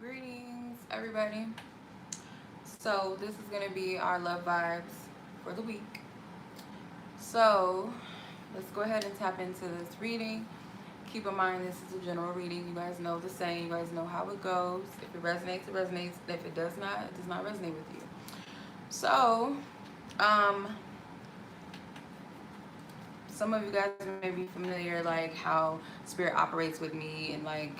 Greetings, everybody. So, this is going to be our love vibes for the week. So, let's go ahead and tap into this reading. Keep in mind, this is a general reading. You guys know the saying, you guys know how it goes. If it resonates, it resonates. If it does not resonate with you. So, um, some of you guys may be familiar, like how Spirit operates with me and like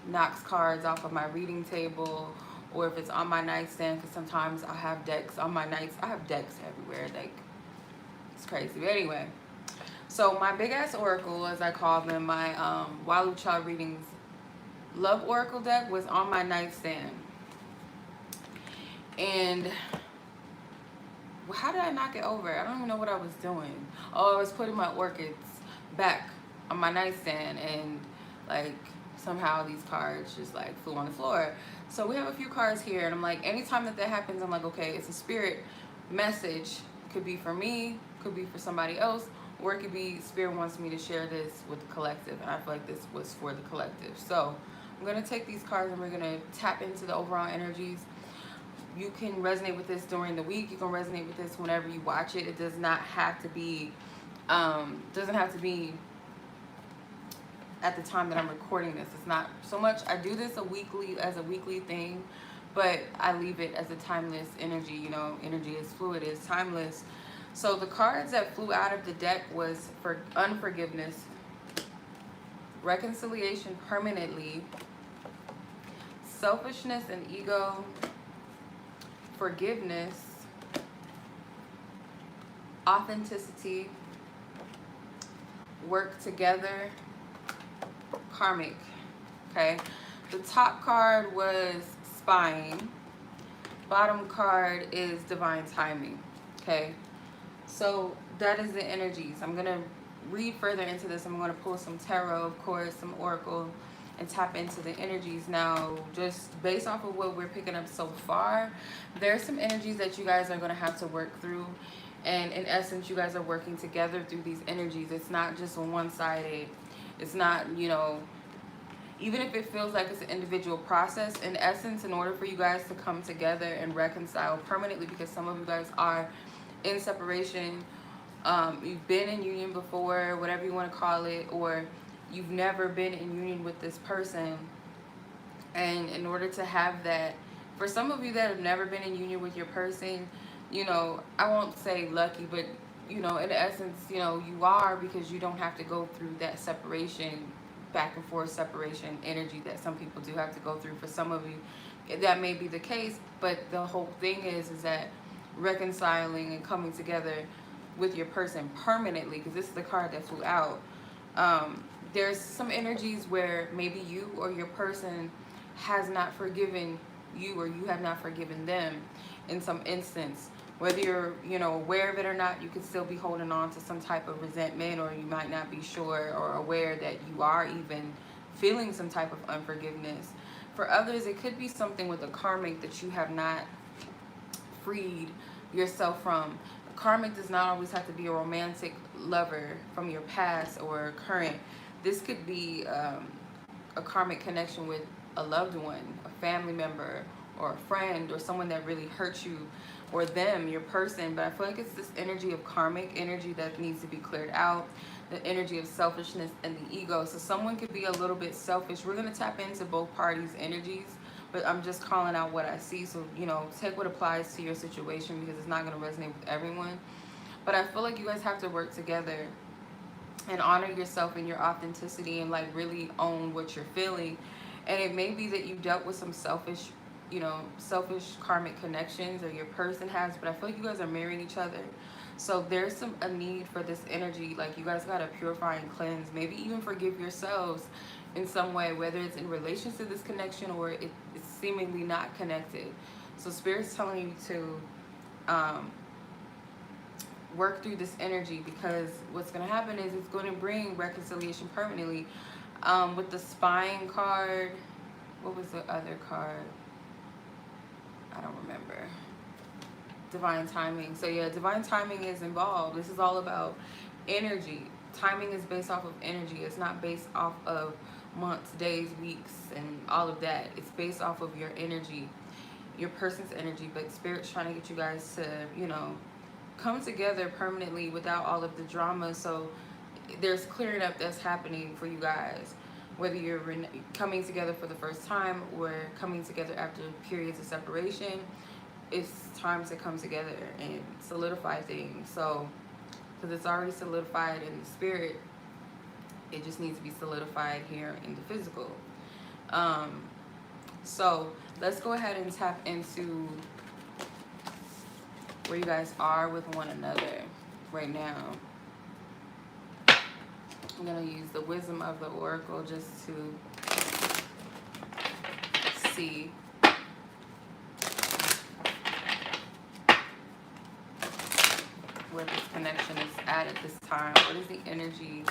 knocks cards off of my reading table, or if it's on my nightstand, because sometimes I have decks on my nights. I have decks everywhere, like it's crazy. But anyway, so my big ass oracle, as I call them, my Walu child readings love oracle deck was on my nightstand. And how did I knock it over? I don't even know what I was doing. Oh, I was putting my orchids back on my nightstand, and like somehow these cards just like flew on the floor. So we have a few cards here, and I'm like, anytime that happens, I'm like, okay, it's a spirit message. Could be for me, could be for somebody else, or it could be spirit wants me to share this with the collective, and I feel like this was for the collective. So I'm gonna take these cards and we're gonna tap into the overall energies. You can resonate with this during the week. You can resonate with this whenever you watch it. It does not have to be doesn't have to be at the time that I'm recording this. It's not so much. I do this as a weekly thing, but I leave it as a timeless energy. You know, energy is fluid, it's timeless. So the cards that flew out of the deck was for unforgiveness, reconciliation permanently, selfishness and ego, forgiveness, authenticity, work together, karmic. Okay, the top card was spying, bottom card is divine timing. Okay, so that is the energies. I'm gonna read further into this. I'm gonna pull some tarot, of course, some oracle, and tap into the energies. Now, just based off of what we're picking up so far, there's some energies that you guys are going to have to work through, and in essence you guys are working together through these energies. It's not just one-sided. It's not, you know, even if it feels like it's an individual process, in essence, in order for you guys to come together and reconcile permanently, because some of you guys are in separation, you've been in union before, whatever you want to call it, or you've never been in union with this person. And in order to have that, for some of you that have never been in union with your person, you know, I won't say lucky, but you know, in essence, you know, you are, because you don't have to go through that separation, back and forth separation energy that some people do have to go through. For some of you that may be the case, but the whole thing is that reconciling and coming together with your person permanently, because this is the card that flew out. There's some energies where maybe you or your person has not forgiven you, or you have not forgiven them in some instance. Whether you're, you know, aware of it or not, you could still be holding on to some type of resentment, or you might not be sure or aware that you are even feeling some type of unforgiveness. For others, it could be something with a karmic that you have not freed yourself from. Karmic does not always have to be a romantic lover from your past or current. This could be a karmic connection with a loved one, a family member, or a friend, or someone that really hurt you, or them, your person. But I feel like it's this energy of karmic energy that needs to be cleared out, the energy of selfishness and the ego. So someone could be a little bit selfish. We're going to tap into both parties' energies, but I'm just calling out what I see. So, you know, take what applies to your situation, because it's not going to resonate with everyone. But I feel like you guys have to work together and honor yourself and your authenticity, and like really own what you're feeling. And it may be that you dealt with some selfish, you know, selfish karmic connections, or your person has, but I feel like you guys are mirroring each other. So there's a need for this energy. Like, you guys gotta purify and cleanse, maybe even forgive yourselves in some way, whether it's in relation to this connection or it's seemingly not connected. So Spirit's telling you to work through this energy, because what's going to happen is it's going to bring reconciliation permanently. With the spying card, what was the other card? I don't remember. Divine timing. So yeah, divine timing is involved. This is all about energy. Timing is based off of energy. It's not based off of months, days, weeks, and all of that. It's based off of your energy, your person's energy, but Spirit's trying to get you guys to, you know, come together permanently without all of the drama. So there's clearing up that's happening for you guys, whether you're coming together for the first time or coming together after periods of separation. It's time to come together and solidify things. So because it's already solidified in the spirit, it just needs to be solidified here in the physical. So let's go ahead and tap into where you guys are with one another right now. I'm going to use the wisdom of the oracle just to see where this connection is at this time. What is the energy,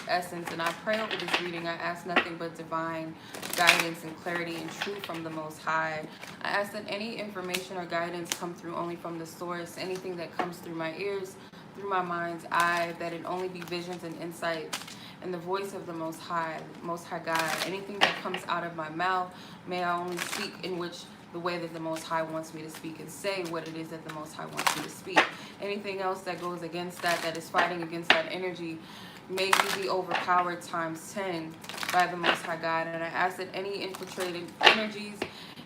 essence? And I pray over this reading. I ask nothing but divine guidance and clarity and truth from the Most High. I ask that any information or guidance come through only from the source. Anything that comes through my ears, through my mind's eye, that it only be visions and insights in the voice of the Most High God. Anything that comes out of my mouth, may I only speak in which the way that the Most High wants me to speak and say what it is that the Most High wants me to speak. Anything else that goes against that, that is fighting against that energy, may you be overpowered times 10 by the Most High God. And I ask that any infiltrated energies,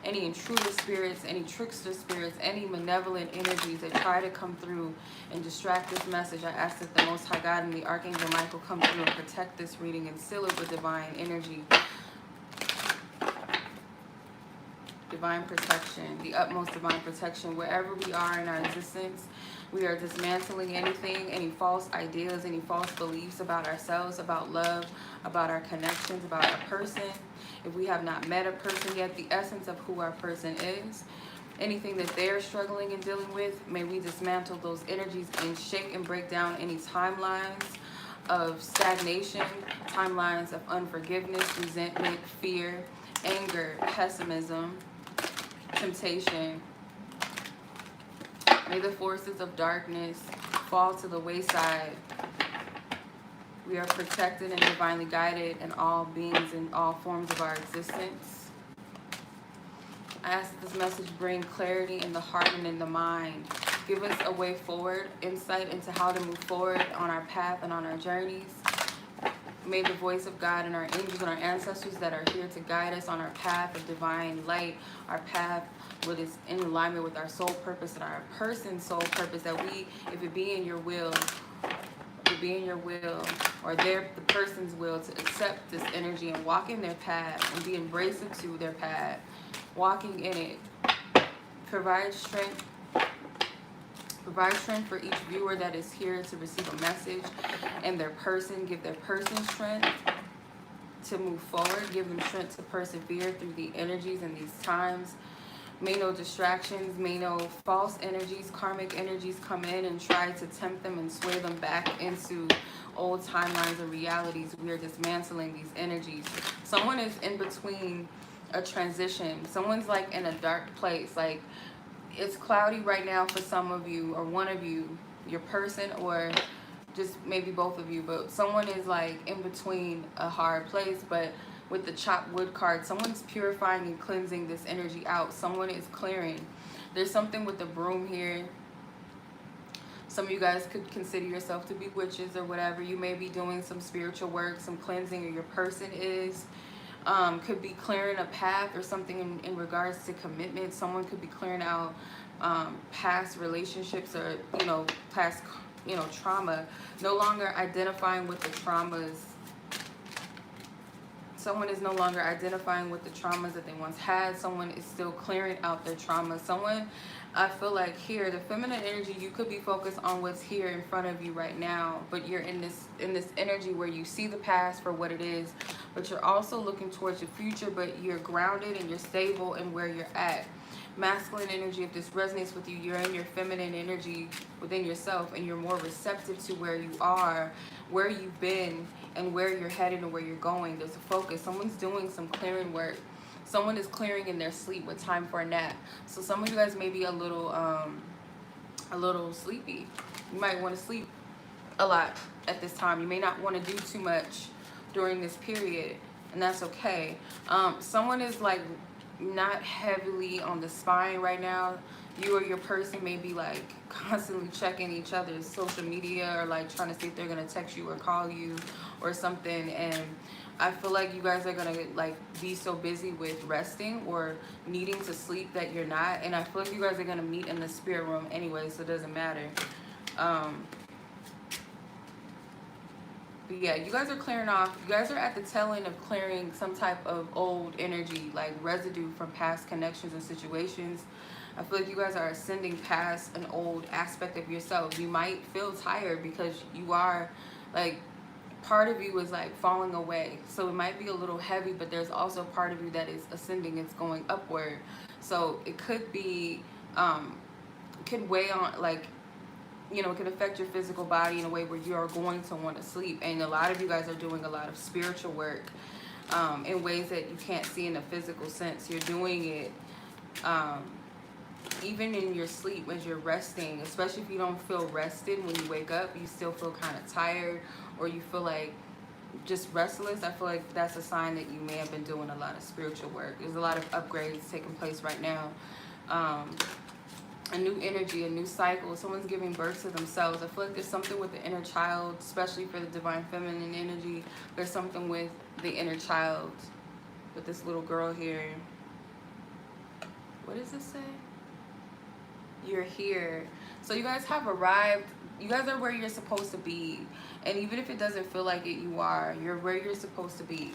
any intruder spirits, any trickster spirits, any malevolent energies that try to come through and distract this message, I ask that the Most High God and the Archangel Michael come through and protect this reading and seal it with divine energy. Divine protection, the utmost divine protection. Wherever we are in our existence, we are dismantling anything, any false ideas, any false beliefs about ourselves, about love, about our connections, about our person. If we have not met a person yet, the essence of who our person is, anything that they're struggling and dealing with, may we dismantle those energies and shake and break down any timelines of stagnation, timelines of unforgiveness, resentment, fear, anger, pessimism, temptation. May the forces of darkness fall to the wayside. We are protected and divinely guided in all beings and all forms of our existence. I ask that this message bring clarity in the heart and in the mind. Give us a way forward, insight into how to move forward on our path and on our journeys. May the voice of God and our angels and our ancestors that are here to guide us on our path of divine light, our path what is in alignment with our soul purpose and our person's soul purpose, that we, if it be in your will, or the person's will, to accept this energy and walk in their path and be embracing to their path, walking in it. Provide strength for each viewer that is here to receive a message, and their person, give their person strength to move forward, give them strength to persevere through the energies in these times. May no distractions, may no false energies, karmic energies come in and try to tempt them and sway them back into old timelines and realities. We are dismantling these energies. Someone is in between a transition. Someone's like in a dark place. Like, it's cloudy right now for some of you, or one of you, your person, or just maybe both of you. But someone is like in between a hard place, but with the chopped wood card, someone's purifying and cleansing this energy out. Someone is clearing. There's something with the broom here. Some of you guys could consider yourself to be witches or whatever. You may be doing some spiritual work, some cleansing, or your person is. Could be clearing a path or something in regards to commitment. Someone could be clearing out past relationships, or, past, trauma. No longer identifying with the traumas. Someone is no longer identifying with the traumas that they once had. Someone is still clearing out their trauma. Someone, I feel like here, the feminine energy, you could be focused on what's here in front of you right now, but you're in this energy where you see the past for what it is, but you're also looking towards your future, but you're grounded and you're stable in where you're at. Masculine energy, if this resonates with you, you're in your feminine energy within yourself, and you're more receptive to where you are, where you've been, and where you're headed and where you're going. There's a focus. Someone's doing some clearing work. Someone is clearing in their sleep with time for a nap. So some of you guys may be a little sleepy. You might want to sleep a lot at this time. You may not want to do too much during this period. and that's okay. Someone is like not heavily on the spine right now. You or your person may be like constantly checking each other's social media, or like trying to see if they're gonna text you or call you or something. And I feel like you guys are gonna like be so busy with resting or needing to sleep that you're not. And I feel like you guys are gonna meet in the spirit room anyway, so it doesn't matter. But yeah, you guys are clearing off. You guys are at the tail end of clearing some type of old energy, like residue from past connections and situations. I feel like you guys are ascending past an old aspect of yourself. You might feel tired because you are like, part of you is like falling away. So it might be a little heavy, but there's also part of you that is ascending. It's going upward. So it could be, could weigh on like, you know, it can affect your physical body in a way where you are going to want to sleep. And a lot of you guys are doing a lot of spiritual work in ways that you can't see in a physical sense. You're doing it even in your sleep as you're resting, especially if you don't feel rested when you wake up, you still feel kind of tired, or you feel like just restless. I feel like that's a sign that you may have been doing a lot of spiritual work. There's a lot of upgrades taking place right now. A new energy, a new cycle. Someone's giving birth to themselves. I feel like there's something with the inner child, especially for the divine feminine energy. There's something with the inner child, with this little girl here. What does this say? You're here. So you guys have arrived. You guys are where you're supposed to be. And even if it doesn't feel like it, you are. You're where you're supposed to be.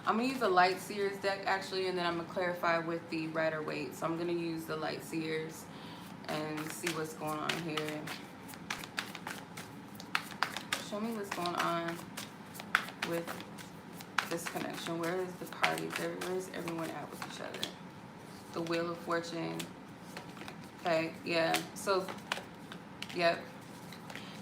I'm going to use the Light Seers deck, actually, and then I'm going to clarify with the Rider Waite. So I'm going to use the Light Seers and see what's going on here. Show me what's going on with this connection. Where is the parties? Where is everyone at with each other? The Wheel of Fortune. Okay, yeah. So, yep.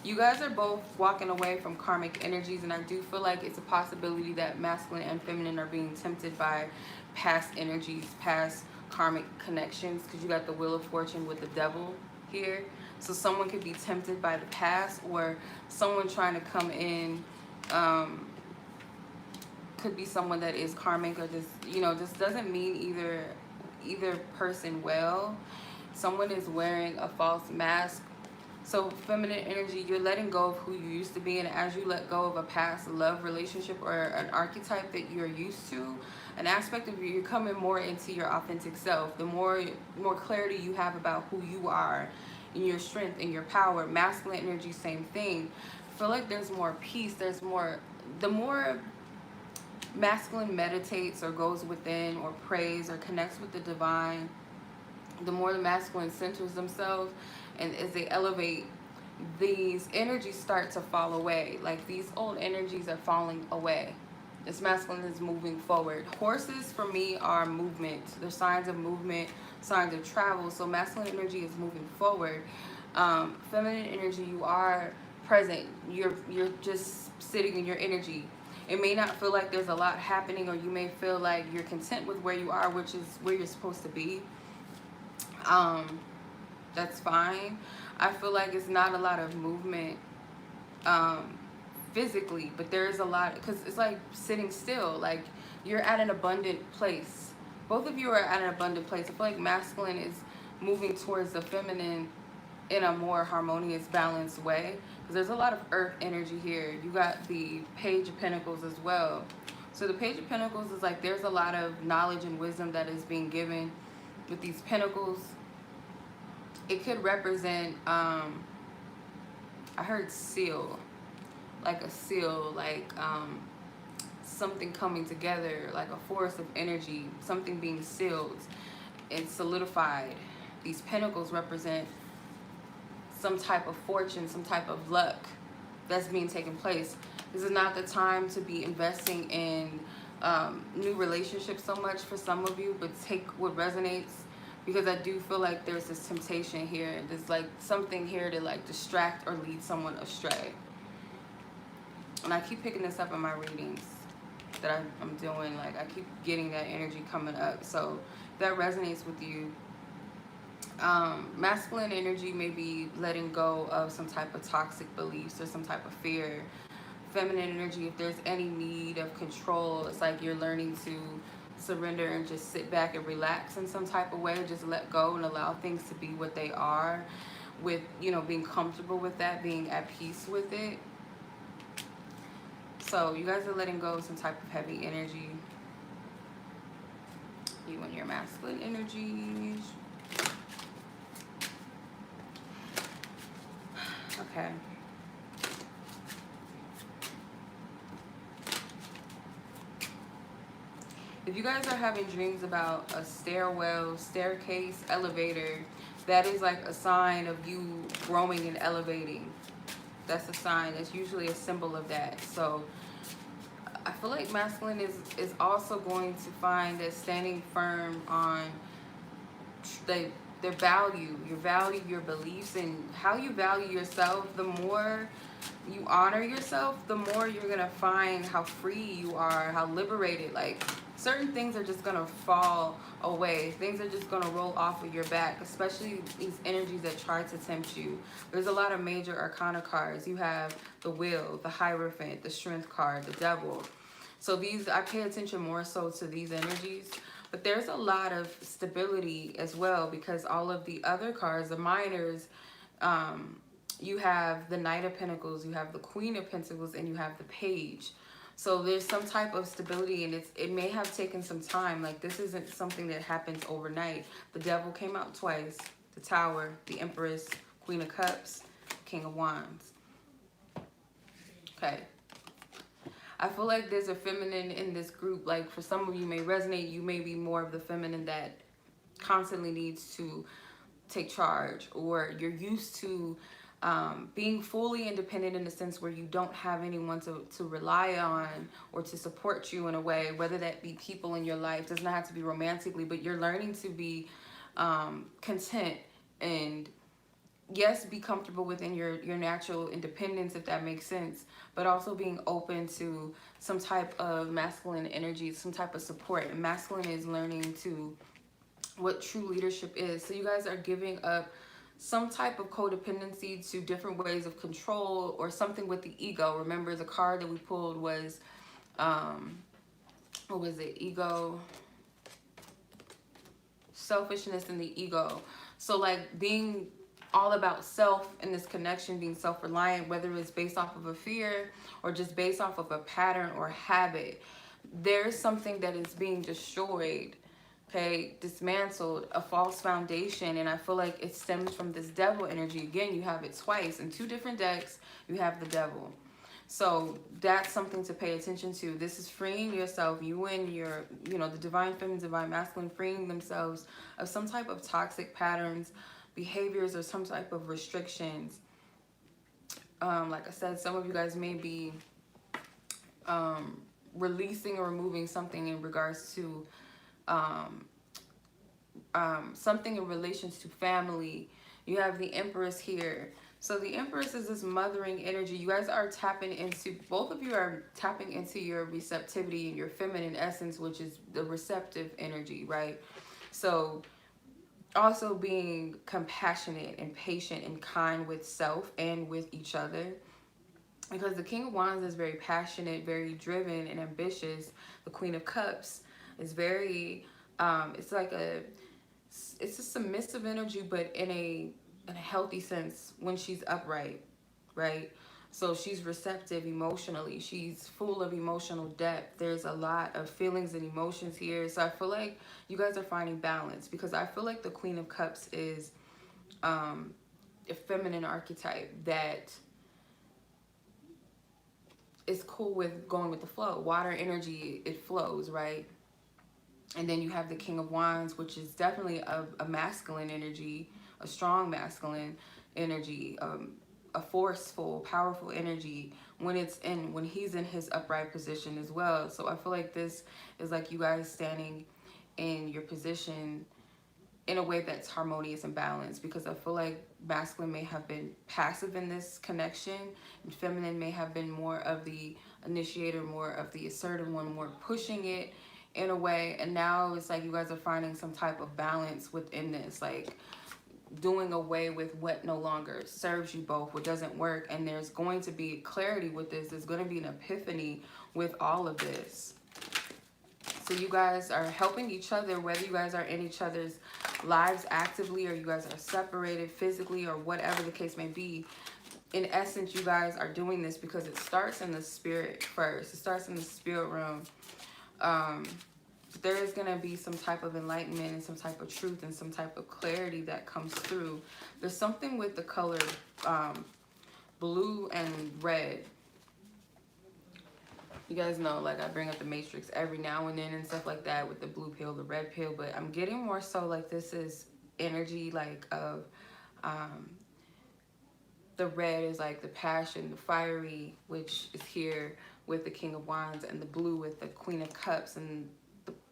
You guys are both walking away from karmic energies, and I do feel like it's a possibility that masculine and feminine are being tempted by past energies, past karmic connections, because you got the Wheel of Fortune with the Devil here. So someone could be tempted by the past, or someone trying to come in, could be someone that is karmic, or just, you know, just doesn't mean either person well. Someone is wearing a false mask. So feminine energy, you're letting go of who you used to be, and as you let go of a past love relationship or an archetype that you're used to, an aspect of you, you're coming more into your authentic self. The more clarity you have about who you are and your strength and your power. Masculine energy, same thing. I feel like there's more peace. There's more, the more masculine meditates or goes within or prays or connects with the divine, the more the masculine centers themselves. And as they elevate, these energies start to fall away. Like these old energies are falling away. This masculine is moving forward. Horses for me are movement. They're signs of movement, signs of travel. So masculine energy is moving forward. Feminine energy, you are present. You're just sitting in your energy. It may not feel like there's a lot happening, or you may feel like you're content with where you are, which is where you're supposed to be. That's fine. I feel like it's not a lot of movement physically, but there is a lot, because it's like sitting still. Like you're at an abundant place. Both of you are at an abundant place. I feel like masculine is moving towards the feminine in a more harmonious, balanced way, because there's a lot of earth energy here. You got the Page of Pentacles as well. So the Page of Pentacles is like there's a lot of knowledge and wisdom that is being given with these pentacles. It could represent, I heard seal, like a seal, like something coming together, like a force of energy, something being sealed and solidified. These pentacles represent some type of fortune, some type of luck that's being taken place. This is not the time to be investing in new relationships so much for some of you, but take what resonates. Because I do feel like there's this temptation here. There's like something here to like distract or lead someone astray. And I keep picking this up in my readings that I'm doing. Like I keep getting that energy coming up. So if that resonates with you. Masculine energy may be letting go of some type of toxic beliefs or some type of fear. feminine energy, if there's any need of control, it's like you're learning to surrender and just sit back and relax in some type of way, just let go and allow things to be what they are, with, you know, being comfortable with that, being at peace with it. So you guys are letting go of some type of heavy energy. You and your masculine energies. Okay. If you guys are having dreams about a stairwell, staircase, elevator, that is like a sign of you growing and elevating. That's a sign. That's usually a symbol of that. So I feel like masculine is also going to find that standing firm on their value, your beliefs, and how you value yourself. The more you honor yourself, the more you're gonna find how free you are, how liberated. Like, certain things are just gonna fall away. Things are just gonna roll off of your back, especially these energies that try to tempt you. There's a lot of major arcana cards. You have the Wheel, the Hierophant, the Strength card, the Devil. So these, I pay attention more so to these energies. But there's a lot of stability as well, because all of the other cards, the minors, you have the Knight of Pentacles, you have the Queen of Pentacles, and you have the Page. So there's some type of stability, and it may have taken some time. Like, this isn't something that happens overnight. The Devil came out twice. The Tower, the Empress, Queen of Cups, King of Wands. Okay. I feel like there's a feminine in this group. Like, for some of you may resonate. You may be more of the feminine that constantly needs to take charge, or you're used to being fully independent in the sense where you don't have anyone to rely on or to support you in a way, whether that be people in your life. It does not have to be romantically, but you're learning to be content and, yes, be comfortable within your natural independence, if that makes sense, but also being open to some type of masculine energy, some type of support. And masculine is learning to what true leadership is. So you guys are giving up some type of codependency to different ways of control, or something with the ego. Remember, the card that we pulled was, what was it? Ego, selfishness, and the ego. So like being all about self in this connection, being self-reliant, whether it's based off of a fear or just based off of a pattern or habit. There's something that is being destroyed, okay, dismantled, a false foundation, and I feel like it stems from this Devil energy. Again, you have it twice in two different decks. You have the Devil. So that's something to pay attention to. This is freeing yourself, you and your, you know, the divine feminine, divine masculine, freeing themselves of some type of toxic patterns, behaviors, or some type of restrictions. Like I said, some of you guys may be releasing or removing something in regards to something in relations to family. You have the Empress here. So the Empress is this mothering energy. You guys are tapping into, both of you are tapping into your receptivity and your feminine essence, which is the receptive energy, right? So also being compassionate and patient and kind with self and with each other, because the King of Wands is very passionate, very driven and ambitious. The Queen of Cups is very it's a submissive energy, but in a healthy sense when she's upright, right? So she's receptive emotionally. She's full of emotional depth. There's a lot of feelings and emotions here. So I feel like you guys are finding balance, because I feel like the Queen of Cups is a feminine archetype that is cool with going with the flow. Water energy, it flows, right? And then you have the King of Wands, which is definitely a masculine energy, a strong masculine energy, a forceful, powerful energy when he's in his upright position as well. So I feel like this is like you guys standing in your position in a way that's harmonious and balanced, because I feel like masculine may have been passive in this connection, and feminine may have been more of the initiator, more of the assertive one, more pushing it in a way. And now it's like you guys are finding some type of balance within this. Like, doing away with what no longer serves you both, what doesn't work. And there's going to be clarity with this. There's going to be an epiphany with all of this. So you guys are helping each other, whether you guys are in each other's lives actively or you guys are separated physically or whatever the case may be. In essence, you guys are doing this because it starts in the spirit first. It starts in the spirit realm. There is going to be some type of enlightenment and some type of truth and some type of clarity that comes through. There's something with the color blue and red. You guys know, like, I bring up the matrix every now and then and stuff like that with the blue pill, the red pill, but I'm getting more so like this is energy like of the red is like the passion, the fiery, which is here with the King of Wands, and the blue with the Queen of Cups, and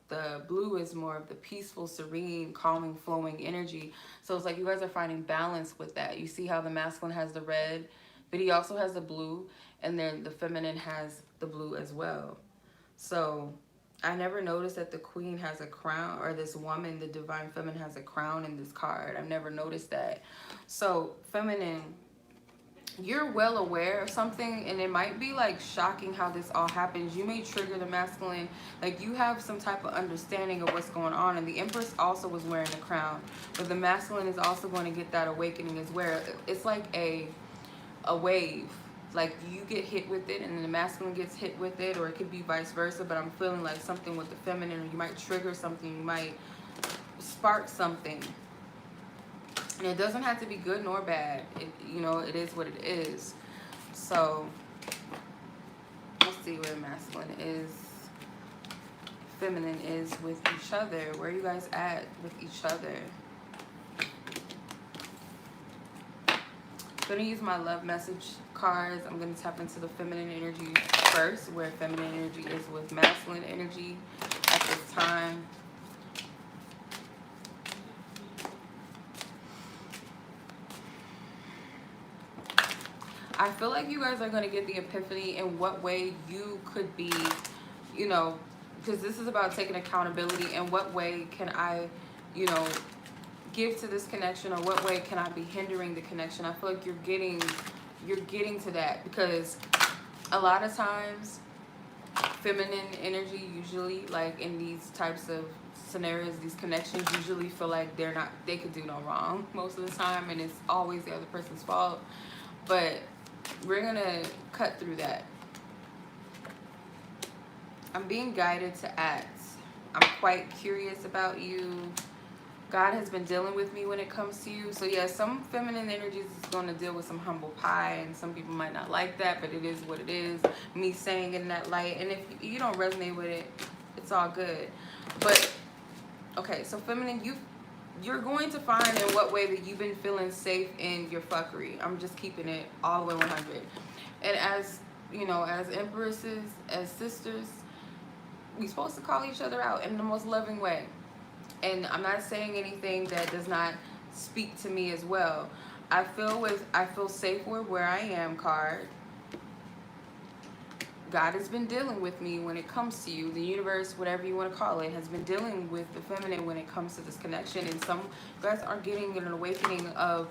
the blue is more of the peaceful, serene, calming, flowing energy. So it's like you guys are finding balance with that. You see how the masculine has the red, but he also has the blue, and then the feminine has the blue as well. So I never noticed that the queen has a crown, or this woman, the divine feminine, has a crown in this card. I've never noticed that. So feminine, you're well aware of something, and it might be like shocking how this all happens. You may trigger the masculine, like you have some type of understanding of what's going on. And the Empress also was wearing a crown, but the masculine is also going to get that awakening as well. It's like a wave. Like you get hit with it and then the masculine gets hit with it, or it could be vice versa. But I'm feeling like something with the feminine, or you might trigger something, you might spark something. And it doesn't have to be good nor bad. You know, it is what it is. So let's see where the masculine is, feminine is with each other. Where are you guys at with each other? I'm going to use my love message cards. I'm going to tap into the feminine energy first, where feminine energy is with masculine energy at this time. I feel like you guys are going to get the epiphany in what way you could be, you know, because this is about taking accountability. In what way can I, you know, give to this connection, or what way can I be hindering the connection? I feel like you're getting to that, because a lot of times feminine energy usually, like in these types of scenarios, these connections usually feel like they could do no wrong most of the time, and it's always the other person's fault. But we're gonna cut through that. I'm being guided to act. I'm quite curious about you. God has been dealing with me when it comes to you. So yeah, some feminine energies is going to deal with some humble pie, and some people might not like that, but it is what it is. Me saying it in that light, and if you don't resonate with it, it's all good. But okay, so feminine, you're going to find in what way that you've been feeling safe in your fuckery. I'm just keeping it all the way 100. And as you know, as empresses, as sisters, we're supposed to call each other out in the most loving way. And I'm not saying anything that does not speak to me as well. I feel safe where I am card. God has been dealing with me when it comes to you. The universe, whatever you want to call it, has been dealing with the feminine when it comes to this connection. And some guys are getting an awakening of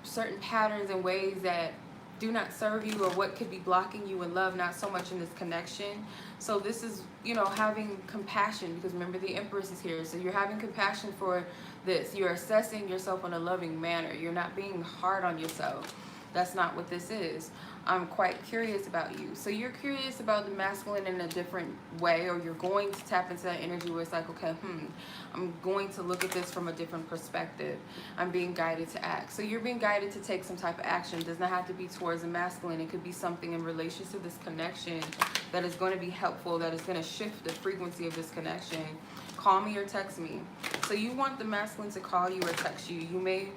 certain patterns and ways that do not serve you, or what could be blocking you in love, not so much in this connection. So this is, you know, having compassion, because remember the Empress is here. So you're having compassion for this. You're assessing yourself in a loving manner. You're not being hard on yourself. That's not what this is. I'm quite curious about you. So you're curious about the masculine in a different way, or you're going to tap into that energy where it's like, okay, I'm going to look at this from a different perspective. I'm being guided to act. So you're being guided to take some type of action. It does not have to be towards a masculine. It could be something in relation to this connection that is going to be helpful, that is going to shift the frequency of this connection. Call me or text me. So you want the masculine to call you or text you. You may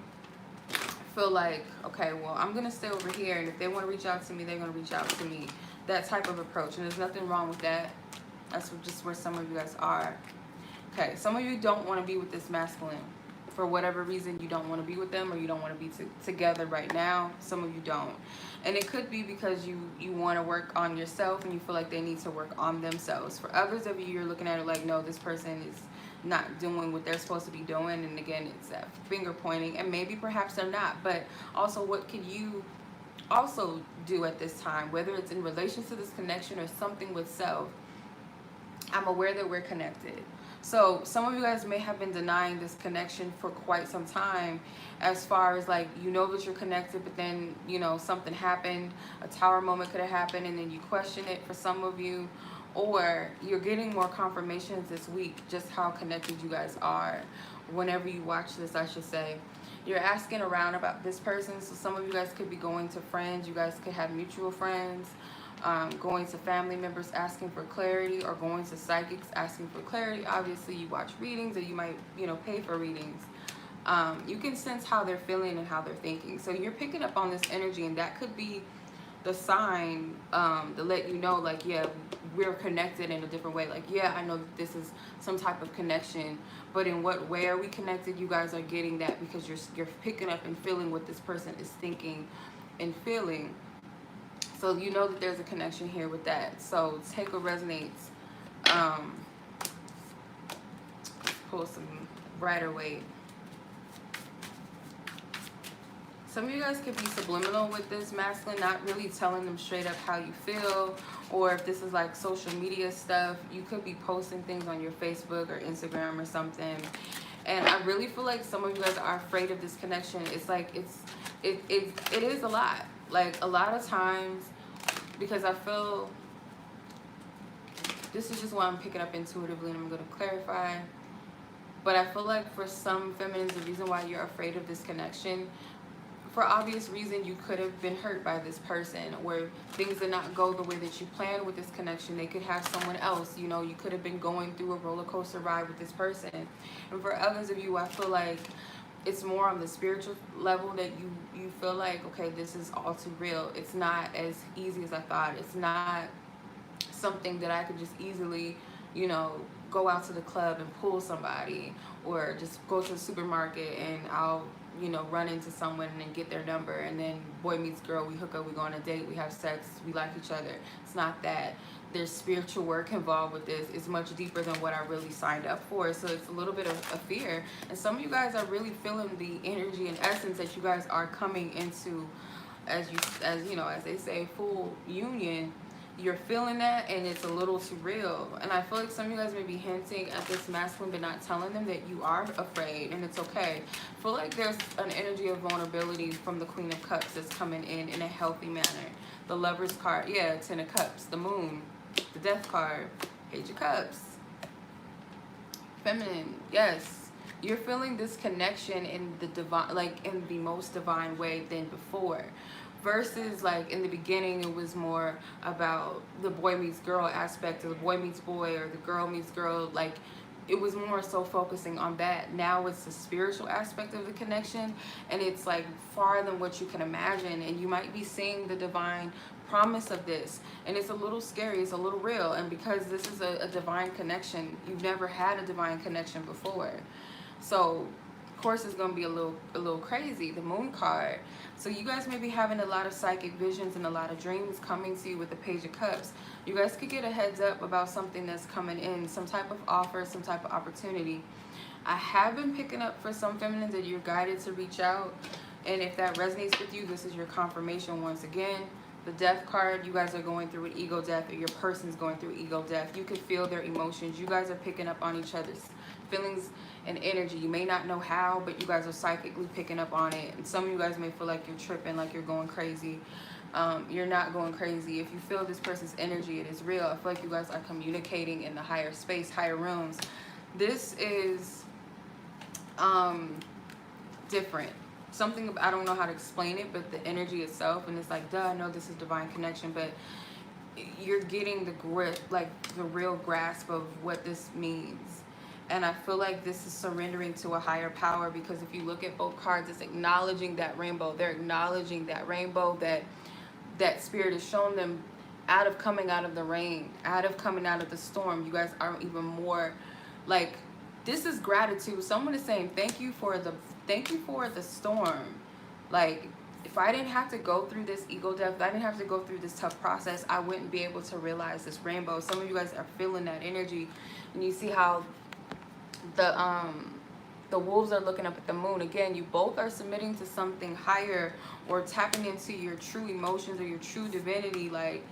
feel like, okay, well, I'm gonna stay over here, and if they want to reach out to me, they're gonna reach out to me. That type of approach, and there's nothing wrong with that. That's just where some of you guys are. Okay, some of you don't want to be with this masculine. for whatever reason you don't want to be with them, or you don't want to be together right now. Some of you don't, and it could be because you want to work on yourself and you feel like they need to work on themselves. For others of you, you're looking at it like, no, this person is not doing what they're supposed to be doing, and again, it's that finger pointing, and maybe perhaps they're not. But also, what could you also do at this time, whether it's in relation to this connection or something with self? I'm aware that we're connected. So some of you guys may have been denying this connection for quite some time, as far as like, you know that you're connected, but then, you know, something happened, a tower moment could have happened, and then you question it for some of you. Or you're getting more confirmations this week just how connected you guys are. Whenever you watch this, I should say, you're asking around about this person. So some of you guys could be going to friends. You guys could have mutual friends, going to family members asking for clarity, or going to psychics asking for clarity. Obviously, you watch readings, or you might, you know, pay for readings. You can sense how they're feeling and how they're thinking. So you're picking up on this energy, and that could be the sign to let you know, like, yeah, we're connected in a different way. Like, yeah, I know that this is some type of connection, but in what way are we connected? You guys are getting that because you're picking up and feeling what this person is thinking and feeling. So you know that there's a connection here with that. So take what resonates. Pull some brighter weight. Some of you guys could be subliminal with this masculine, not really telling them straight up how you feel. Or if this is like social media stuff, you could be posting things on your Facebook or Instagram or something. And I really feel like some of you guys are afraid of this connection. It's like, it is a lot. Like, a lot of times, because I feel, this is just what I'm picking up intuitively, and I'm going to clarify. But I feel like for some feminines, the reason why you're afraid of this connection, for obvious reason, you could have been hurt by this person, or things did not go the way that you planned with this connection. They could have someone else, you know, you could have been going through a roller coaster ride with this person. And for others of you, I feel like it's more on the spiritual level that you feel like, okay, this is all too real. It's not as easy as I thought. It's not something that I could just easily, you know, go out to the club and pull somebody, or just go to the supermarket and I'll, you know, run into someone and then get their number, and then boy meets girl, we hook up, we go on a date, we have sex, we like each other. It's not that. There's spiritual work involved with this. It's much deeper than what I really signed up for. So it's a little bit of a fear. And some of you guys are really feeling the energy and essence that you guys are coming into, as you know, as they say, full union. You're feeling that, and it's a little too real. And I feel like some of you guys may be hinting at this masculine, but not telling them that you are afraid, and it's okay. I feel like there's an energy of vulnerability from the Queen of Cups that's coming in a healthy manner. The Lover's card, yeah, Ten of Cups, the Moon, the Death card, Page of Cups. Feminine, yes. You're feeling this connection in the divine, like in the most divine way than before. Versus like in the beginning, it was more about the boy meets girl aspect, or the boy meets boy, or the girl meets girl. Like, it was more so focusing on that. Now it's the spiritual aspect of the connection, and it's like far than what you can imagine. And you might be seeing the divine promise of this, and it's a little scary, it's a little real. And because this is a divine connection, you've never had a divine connection before, so of course it's going to be a little crazy. The Moon card. So you guys may be having a lot of psychic visions and a lot of dreams coming to you with the Page of Cups. You guys could get a heads up about something that's coming in, some type of offer, some type of opportunity. I have been picking up for some feminines that you're guided to reach out, and if that resonates with you, this is your confirmation once again. The Death card, you guys are going through an ego death, or your person's going through ego death. You can feel their emotions. You guys are picking up on each other's feelings and energy. You may not know how, but you guys are psychically picking up on it. And some of you guys may feel like you're tripping, like you're going crazy. You're not going crazy. If you feel this person's energy, it is real. I feel like you guys are communicating in the higher space, higher rooms. This is different. Something, I don't know how to explain it, but the energy itself, and it's like, duh, I know this is divine connection, but you're getting the grip, like the real grasp of what this means. And I feel like this is surrendering to a higher power, because if you look at both cards, it's acknowledging that rainbow. They're acknowledging that rainbow that spirit has shown them, out of coming out of the rain, out of coming out of the storm. You guys are even more like This is gratitude. Someone is saying thank you for the storm. Like, if I didn't have to go through this ego death, if I didn't have to go through this tough process, I wouldn't be able to realize this rainbow. Some of you guys are feeling that energy, and you see how the wolves are looking up at the moon. Again, you both are submitting to something higher, or tapping into your true emotions or your true divinity. Like,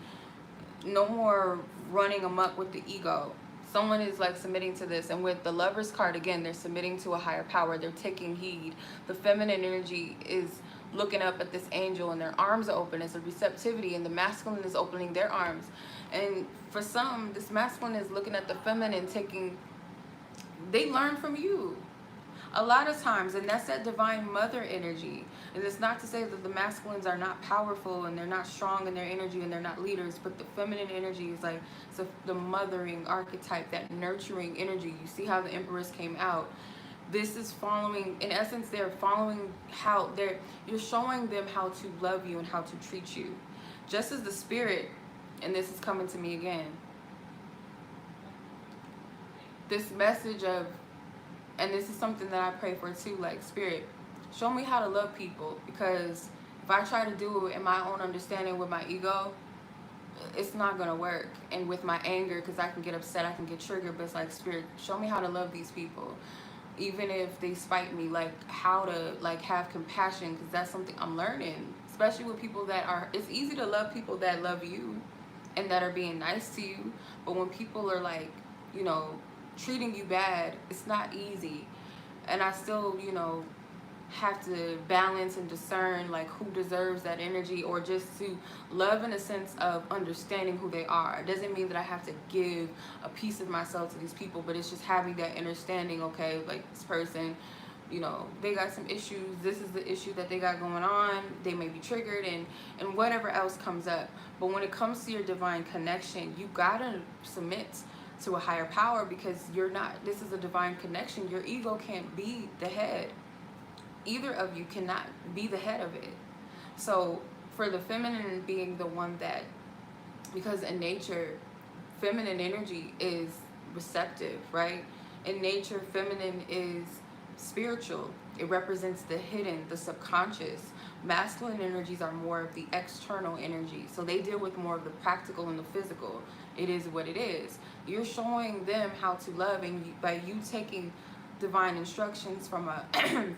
no more running amok with the ego. Someone is like submitting to this. And with the Lovers card, again, they're submitting to a higher power. They're taking heed. The feminine energy is looking up at this angel, and their arms are open. It's a receptivity, and the masculine is opening their arms. And for some, this masculine is looking at the feminine, they learn from you a lot of times, and that's that divine mother energy. And it's not to say that the masculines are not powerful and they're not strong in their energy and they're not leaders, but the feminine energy is like, so the mothering archetype, that nurturing energy. You see how the Empress came out. This is following, in essence, they're following how you're showing them how to love you and how to treat you. Just as the Spirit, and this is coming to me again, this message of, and this is something that I pray for too, like, Spirit, show me how to love people, because if I try to do it in my own understanding with my ego, it's not going to work. And with my anger, because I can get upset, I can get triggered, but it's like, Spirit, show me how to love these people. Even if they spite me, like, how to, like, have compassion, because that's something I'm learning, especially with people that are, it's easy to love people that love you and that are being nice to you, but when people are, like, you know, treating you bad, it's not easy. And I still, you know, have to balance and discern, like, who deserves that energy, or just to love in a sense of understanding who they are. It doesn't mean that I have to give a piece of myself to these people, but it's just having that understanding. Okay, like, this person, you know, they got some issues, this is the issue that they got going on, they may be triggered, and whatever else comes up. But when it comes to your divine connection, you gotta submit to a higher power, because you're not, this is a divine connection. Your ego can't be the head. Either of you cannot be the head of it. So for the feminine being the one that, because in nature, feminine energy is receptive, right? In nature, feminine is spiritual. It represents the hidden, the subconscious. Masculine energies are more of the external energy. So they deal with more of the practical and the physical. It is what it is. You're showing them how to love, and by you taking divine instructions from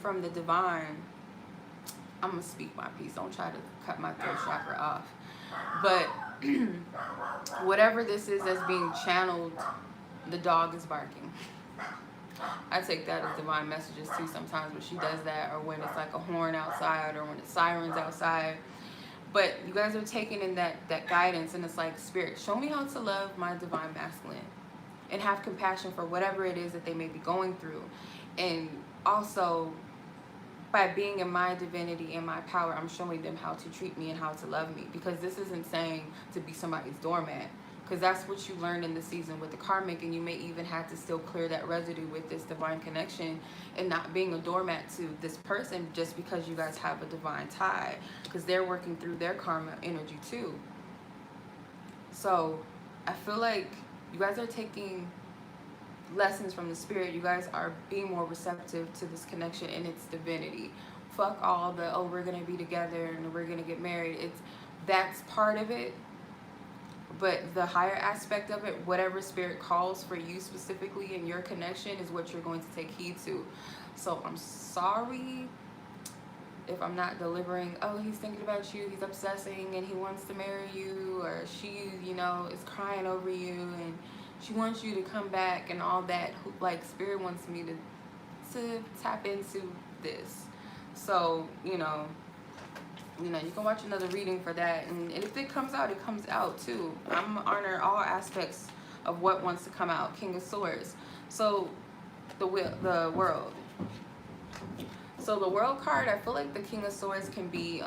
from the divine, I'm gonna speak my piece. Don't try to cut my throat chakra off. But whatever this is that's being channeled, the dog is barking. I take that as divine messages too sometimes when she does that, or when it's like a horn outside, or when it's sirens outside. But you guys are taking in that guidance, and it's like, Spirit, show me how to love my divine masculine and have compassion for whatever it is that they may be going through. And also, by being in my divinity and my power, I'm showing them how to treat me and how to love me. Because this isn't saying to be somebody's doormat, because that's what you learned in the season with the karmic, and you may even have to still clear that residue with this divine connection, and not being a doormat to this person just because you guys have a divine tie, because they're working through their karma energy too. So I feel like you guys are taking lessons from the Spirit. You guys are being more receptive to this connection and its divinity. Fuck all the, oh, we're gonna be together and we're gonna get married. That's part of it. But the higher aspect of it, whatever Spirit calls for you specifically in your connection, is what you're going to take heed to. So I'm sorry if I'm not delivering, oh, he's thinking about you, he's obsessing, and he wants to marry you, or she, you know, is crying over you, and she wants you to come back and all that. Like, Spirit wants me to tap into this. So, you know, you can watch another reading for that. And if it comes out, it comes out too. I'm going to honor all aspects of what wants to come out. King of Swords. So, the world. So, the world card, I feel like the King of Swords can be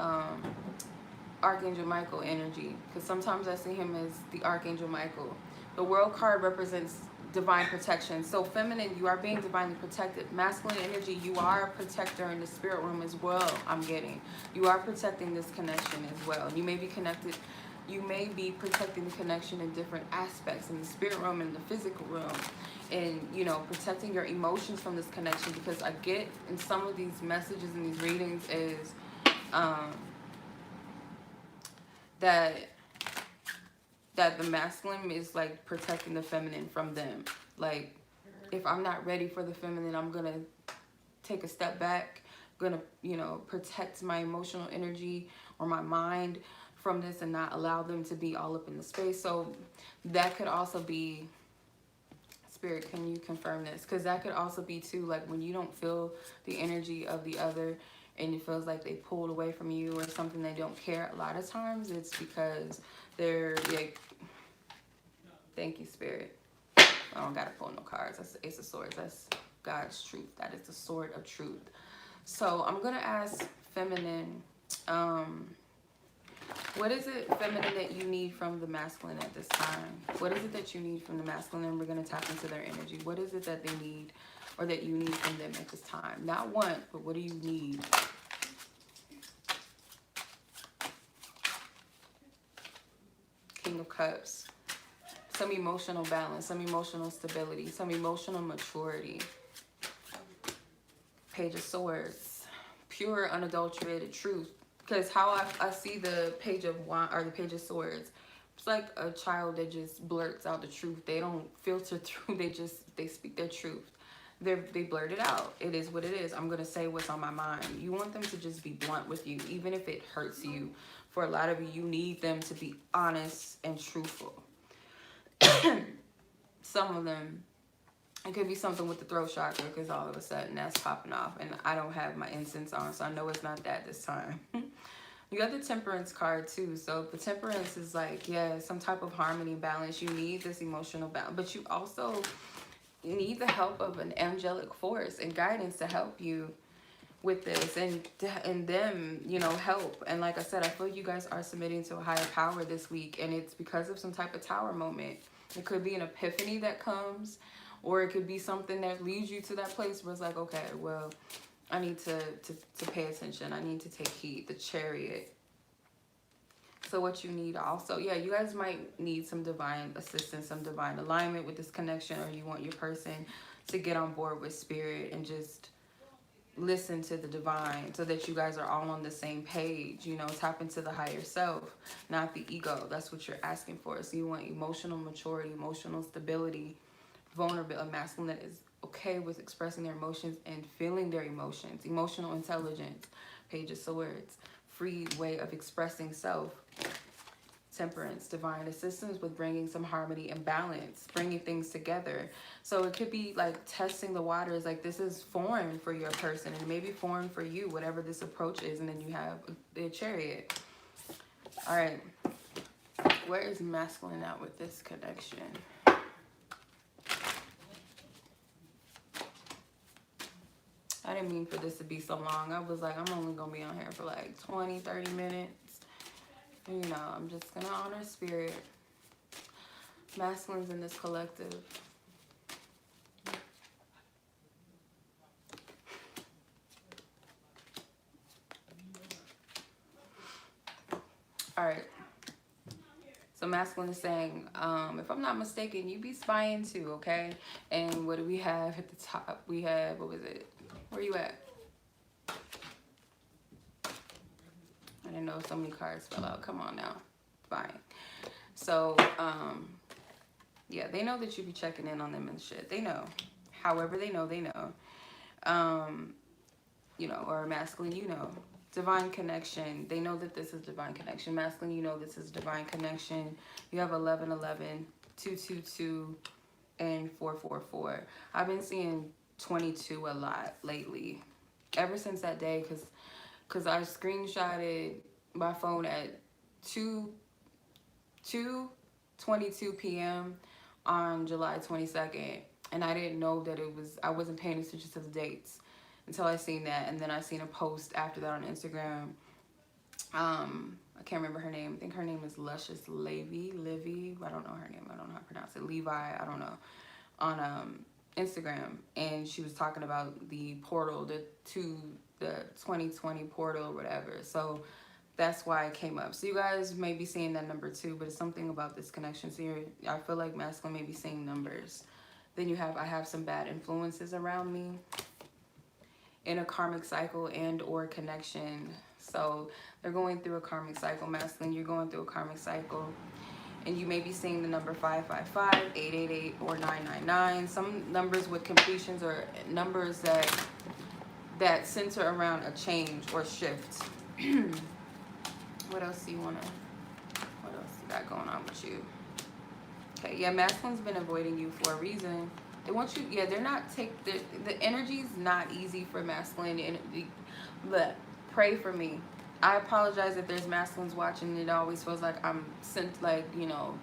Archangel Michael energy. Because sometimes I see him as the Archangel Michael. The world card represents divine protection. So feminine, you are being divinely protected. Masculine energy, you are a protector in the spirit realm as well. I'm getting, you are protecting this connection as well. You may be connected you may be protecting the connection in different aspects, in the spirit realm and the physical realm, and you know, protecting your emotions from this connection. Because I get in some of these messages and these readings is um, that the masculine is like protecting the feminine from them. Like, if I'm not ready for the feminine, I'm gonna take a step back, gonna, you know, protect my emotional energy or my mind from this and not allow them to be all up in the space. So that could also be, Spirit, can you confirm this? Because that could also be too, like when you don't feel the energy of the other and it feels like they pulled away from you or something, they don't care. A lot of times it's because they're like, thank you, Spirit. I don't gotta pull no cards. That's the Ace of Swords. That's God's truth. That is the sword of truth. So I'm gonna ask feminine, what is it, feminine, that you need from the masculine at this time? What is it that you need from the masculine? And we're gonna tap into their energy. What is it that they need or that you need from them at this time? Not want, but what do you need? King of Cups. Some emotional balance, some emotional stability, some emotional maturity. Page of Swords. Pure, unadulterated truth. Because how I see the Page of Wand, or the Page of Swords, it's like a child that just blurts out the truth. They don't filter through. They speak their truth. They blurt it out. It is what it is. I'm gonna say what's on my mind. You want them to just be blunt with you, even if it hurts you. For a lot of you, you need them to be honest and truthful. Some of them, it could be something with the throat chakra, because all of a sudden that's popping off, and I don't have my incense on, so I know it's not that this time. You got the Temperance card too. So the Temperance is like, yeah, some type of harmony, balance. You need this emotional balance, but you also need the help of an angelic force and guidance to help you with this, and them, you know, help. And like I said, I feel you guys are submitting to a higher power this week, and it's because of some type of tower moment. It could be an epiphany that comes, or it could be something that leads you to that place where it's like, okay, well, I need to pay attention. I need to take heed. The Chariot. So what you need also, yeah, you guys might need some divine assistance, some divine alignment with this connection, or you want your person to get on board with Spirit and just listen to the divine, so that you guys are all on the same page. You know, tap into the higher self, not the ego. That's what you're asking for. So you want emotional maturity, emotional stability, vulnerable, a masculine that is okay with expressing their emotions and feeling their emotions, emotional intelligence. Page of Swords. Free way of expressing self. Temperance, divine assistance with bringing some harmony and balance, bringing things together. So it could be like testing the waters, like this is foreign for your person, and it may be foreign for you, whatever this approach is. And then you have the Chariot. All right, where is masculine at with this connection? I didn't mean for this to be so long. I was like, I'm only gonna be on here for like 20-30 minutes. You know, I'm just gonna honor Spirit. Masculines in this collective. All right. So masculine is saying, if I'm not mistaken, you be spying too, okay? And what do we have at the top? We have, what was it? Where you at? I didn't know so many cards fell out. Come on now. Fine. So, yeah, they know that you be checking in on them and shit. They know. However they know, they know. You know, or masculine, you know. Divine connection. They know that this is divine connection. Masculine, you know this is divine connection. You have 1111, 222, and 444. I've been seeing 22 a lot lately. Ever since that day, because I screenshotted my phone at 2:22 p.m. on July 22nd, and I didn't know that it was, I wasn't paying attention to the dates until I seen that. And then I seen a post after that on Instagram. I can't remember her name. I think her name is Luscious Livy. I don't know her name. I don't know how to pronounce it. Levi, I don't know. On Instagram, and she was talking about the portal, the 2020 portal or whatever. So That's why it came up. So you guys may be seeing that number 2, but it's something about this connection. So I feel like masculine may be seeing numbers. Then I have some bad influences around me in a karmic cycle and or connection. So they're going through a karmic cycle. Masculine, you're going through a karmic cycle. And you may be seeing the number 555, 888, or 999. Some numbers with completions or numbers that center around a change or shift. What else do you got going on with you? Okay, yeah, masculine's been avoiding you for a reason. They want you, yeah, they're not the energy's not easy for masculine. But pray for me. I apologize if there's masculines watching. It always feels like I'm sent, like, you know,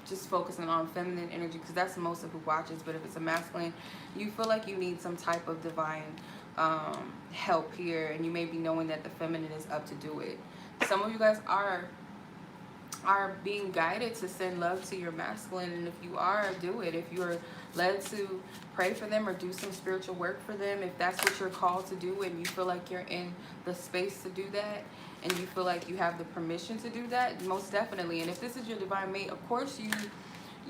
just focusing on feminine energy, because that's most of who watches. But if it's a masculine, you feel like you need some type of divine help here, and you may be knowing that the feminine is up to do it. Some of you guys are being guided to send love to your masculine, and if you are, do it. If you're led to pray for them or do some spiritual work for them, if that's what you're called to do and you feel like you're in the space to do that and you feel like you have the permission to do that, most definitely. And if this is your divine mate, of course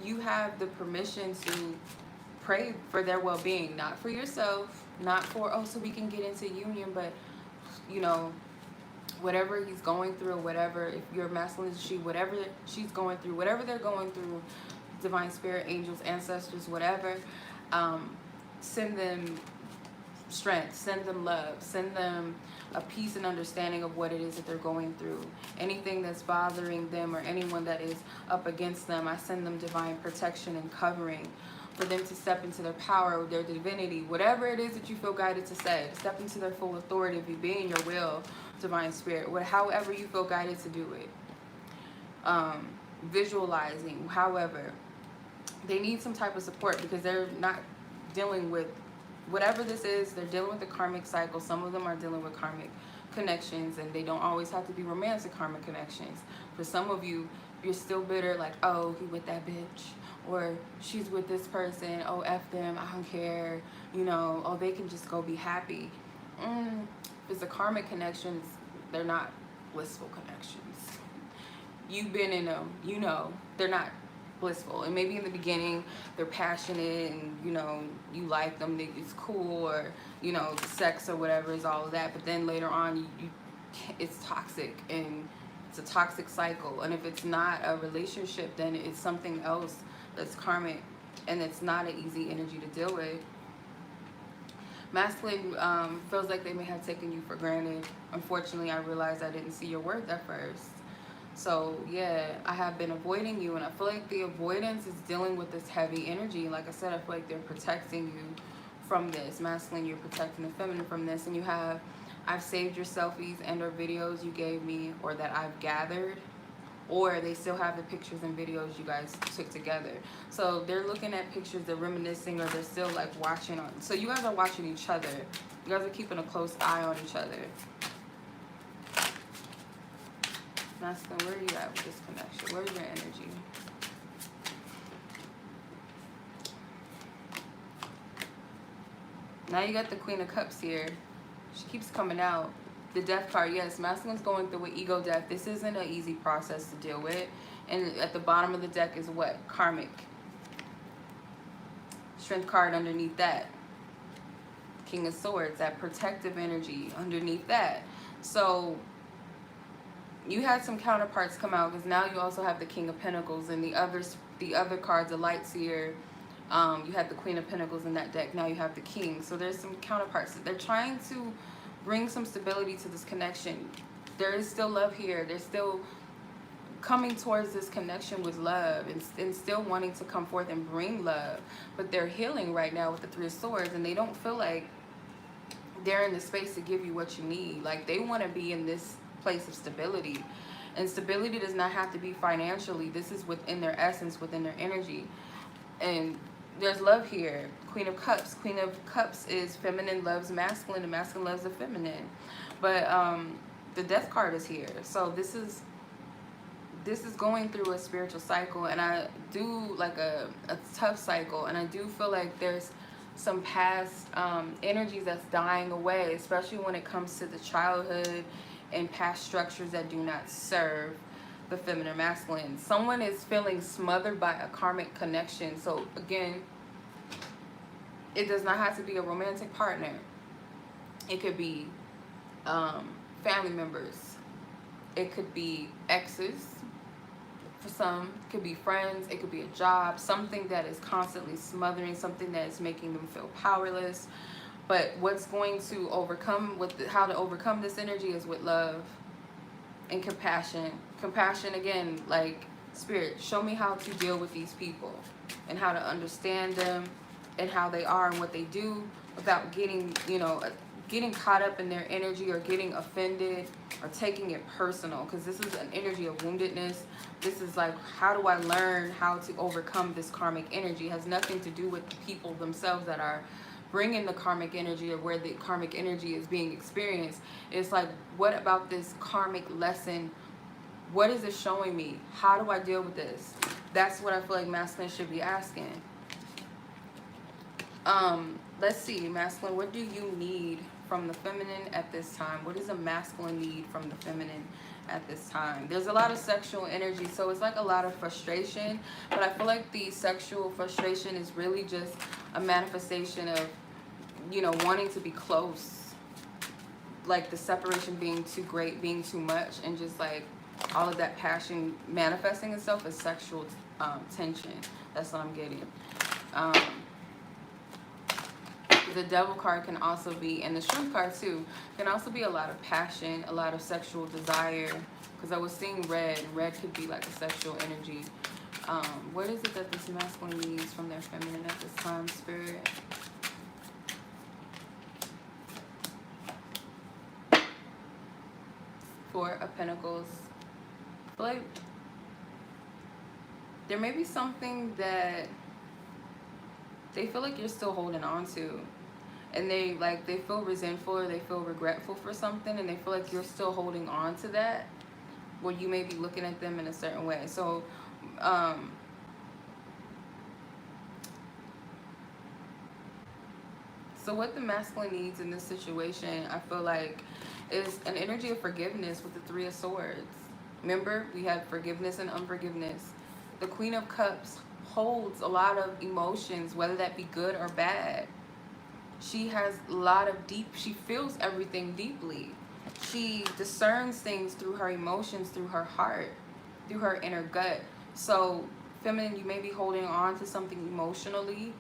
you have the permission to pray for their well-being, not for yourself, not for, oh, so we can get into union, but, you know, whatever he's going through, whatever, if you're masculine, whatever she's going through, whatever they're going through, divine spirit, angels, ancestors, whatever, send them strength, send them love, send them a peace and understanding of what it is that they're going through. Anything that's bothering them or anyone that is up against them, I send them divine protection and covering for them to step into their power, their divinity, whatever it is that you feel guided to say, to step into their full authority, if you be in your will, divine spirit, however you feel guided to do it. Visualizing, however, they need some type of support because they're not dealing with whatever this is. They're dealing with the karmic cycle. Some of them are dealing with karmic connections, and they don't always have to be romantic karmic connections. For some of you, you're still bitter, like, oh, he with that bitch, or she's with this person, oh, F them, I don't care, you know, oh, they can just go be happy. If it's a karmic connections, they're not blissful connections. You've been in them, you know, they're not blissful. And maybe in the beginning they're passionate and, you know, you like them, it's cool, or, you know, sex or whatever is all of that, but then later on it's toxic, and it's a toxic cycle. And if it's not a relationship, then it's something else that's karmic, and it's not an easy energy to deal with. Masculine feels like they may have taken you for granted. Unfortunately, I realized I didn't see your worth at first. So yeah, I have been avoiding you, and I feel like the avoidance is dealing with this heavy energy. Like I said, I feel like they're protecting you from this. Masculine, you're protecting the feminine from this. And I've saved your selfies and or videos you gave me, or that I've gathered, or they still have the pictures and videos you guys took together. So they're looking at pictures, they're reminiscing, or they're still like watching on. So you guys are watching each other. You guys are keeping a close eye on each other. Masculine, where are you at with this connection? Where's your energy? Now you got the Queen of Cups here. She keeps coming out. The Death card, yes, masculine's going through an ego death. This isn't an easy process to deal with. And at the bottom of the deck is what? Karmic. Strength card underneath that. King of Swords, that protective energy underneath that. So you had some counterparts come out, because now you also have the King of Pentacles, and the other cards, the Light Seer. You had the Queen of Pentacles in that deck. Now you have the King. So there's some counterparts. They're trying to bring some stability to this connection. There is still love here. They're still coming towards this connection with love, and still wanting to come forth and bring love. But they're healing right now with the Three of Swords, and they don't feel like they're in the space to give you what you need. Like, they want to be in this place of stability, and stability does not have to be financially. This is within their essence, within their energy. And there's love here. Queen of Cups. Queen of Cups is feminine loves masculine, and masculine loves the feminine. But the Death card is here. So this is going through a spiritual cycle, and I do like a tough cycle, and I do feel like there's some past energies that's dying away, especially when it comes to the childhood in past structures that do not serve the feminine masculine. Someone is feeling smothered by a karmic connection. So again, it does not have to be a romantic partner. It could be family members. It could be exes. For some, it could be friends. It could be a job. Something that is constantly smothering. Something that is making them feel powerless. But what's going to overcome, how to overcome this energy is with love and compassion. Compassion, again, like spirit, show me how to deal with these people and how to understand them and how they are and what they do without getting, you know, getting caught up in their energy or getting offended or taking it personal, because this is an energy of woundedness. This is like, how do I learn how to overcome this karmic energy? It has nothing to do with the people themselves that are bringing the karmic energy or where the karmic energy is being experienced. It's like, what about this karmic lesson? What is it showing me? How do I deal with this? That's what I feel like masculine should be asking. Let's see, masculine, what do you need from the feminine at this time? What does a masculine need from the feminine at this time? There's a lot of sexual energy, so it's like a lot of frustration, but I feel like the sexual frustration is really just a manifestation of, you know, wanting to be close, like the separation being too great, being too much, and just like all of that passion manifesting itself as sexual tension. That's what I'm getting. The devil card can also be, and the strength card too, can also be a lot of passion, a lot of sexual desire, because I was seeing red, and red could be like a sexual energy. What is it that this masculine needs from their feminine at this time, spirit? Four of Pentacles. Like, there may be something that they feel like you're still holding on to, and they feel resentful or they feel regretful for something, and they feel like you're still holding on to that, where you may be looking at them in a certain way. So so what the masculine needs in this situation, I feel like, is an energy of forgiveness with the Three of Swords. Remember, we have forgiveness and unforgiveness. The Queen of Cups holds a lot of emotions, whether that be good or bad. She has a lot of she feels everything deeply. She discerns things through her emotions, through her heart, through her inner gut. So, feminine, you may be holding on to something emotionally.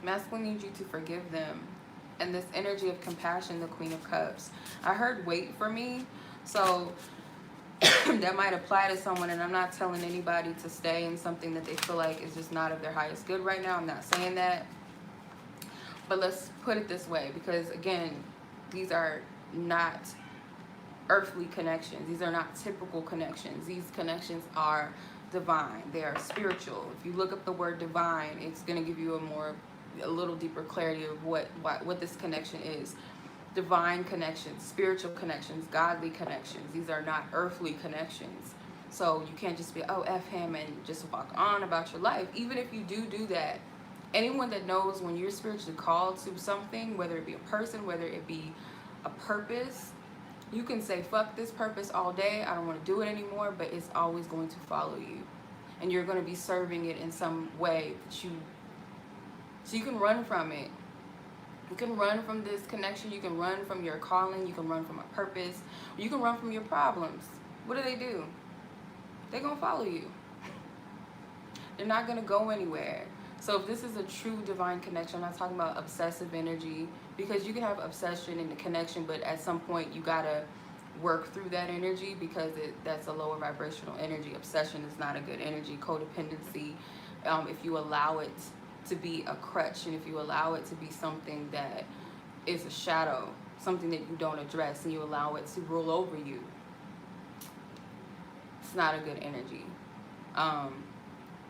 Masculine needs you to forgive them. And this energy of compassion, the Queen of Cups. I heard wait for me. So that might apply to someone, and I'm not telling anybody to stay in something that they feel like is just not of their highest good right now. I'm not saying that. But let's put it this way, because again, these are not earthly connections. These are not typical connections. These connections are divine. They are spiritual. If you look up the word divine, it's going to give you a little deeper clarity of what this connection is. Divine connections, spiritual connections, godly connections. These are not earthly connections. So you can't just be, oh, F him, and just walk on about your life. Even if you do that, anyone that knows when you're spiritually called to something, whether it be a person, whether it be a purpose, you can say, fuck this purpose all day, I don't want to do it anymore, but it's always going to follow you. And you're going to be serving it in some way that so you can run from it. You can run from this connection. You can run from your calling. You can run from a purpose. You can run from your problems. What do? They're going to follow you. They're not going to go anywhere. So if this is a true divine connection, I'm not talking about obsessive energy, because you can have obsession in the connection, but at some point you got to work through that energy, because that's a lower vibrational energy. Obsession is not a good energy. Codependency, if you allow it to be a crutch, and if you allow it to be something that is a shadow, something that you don't address, and you allow it to rule over you, it's not a good energy.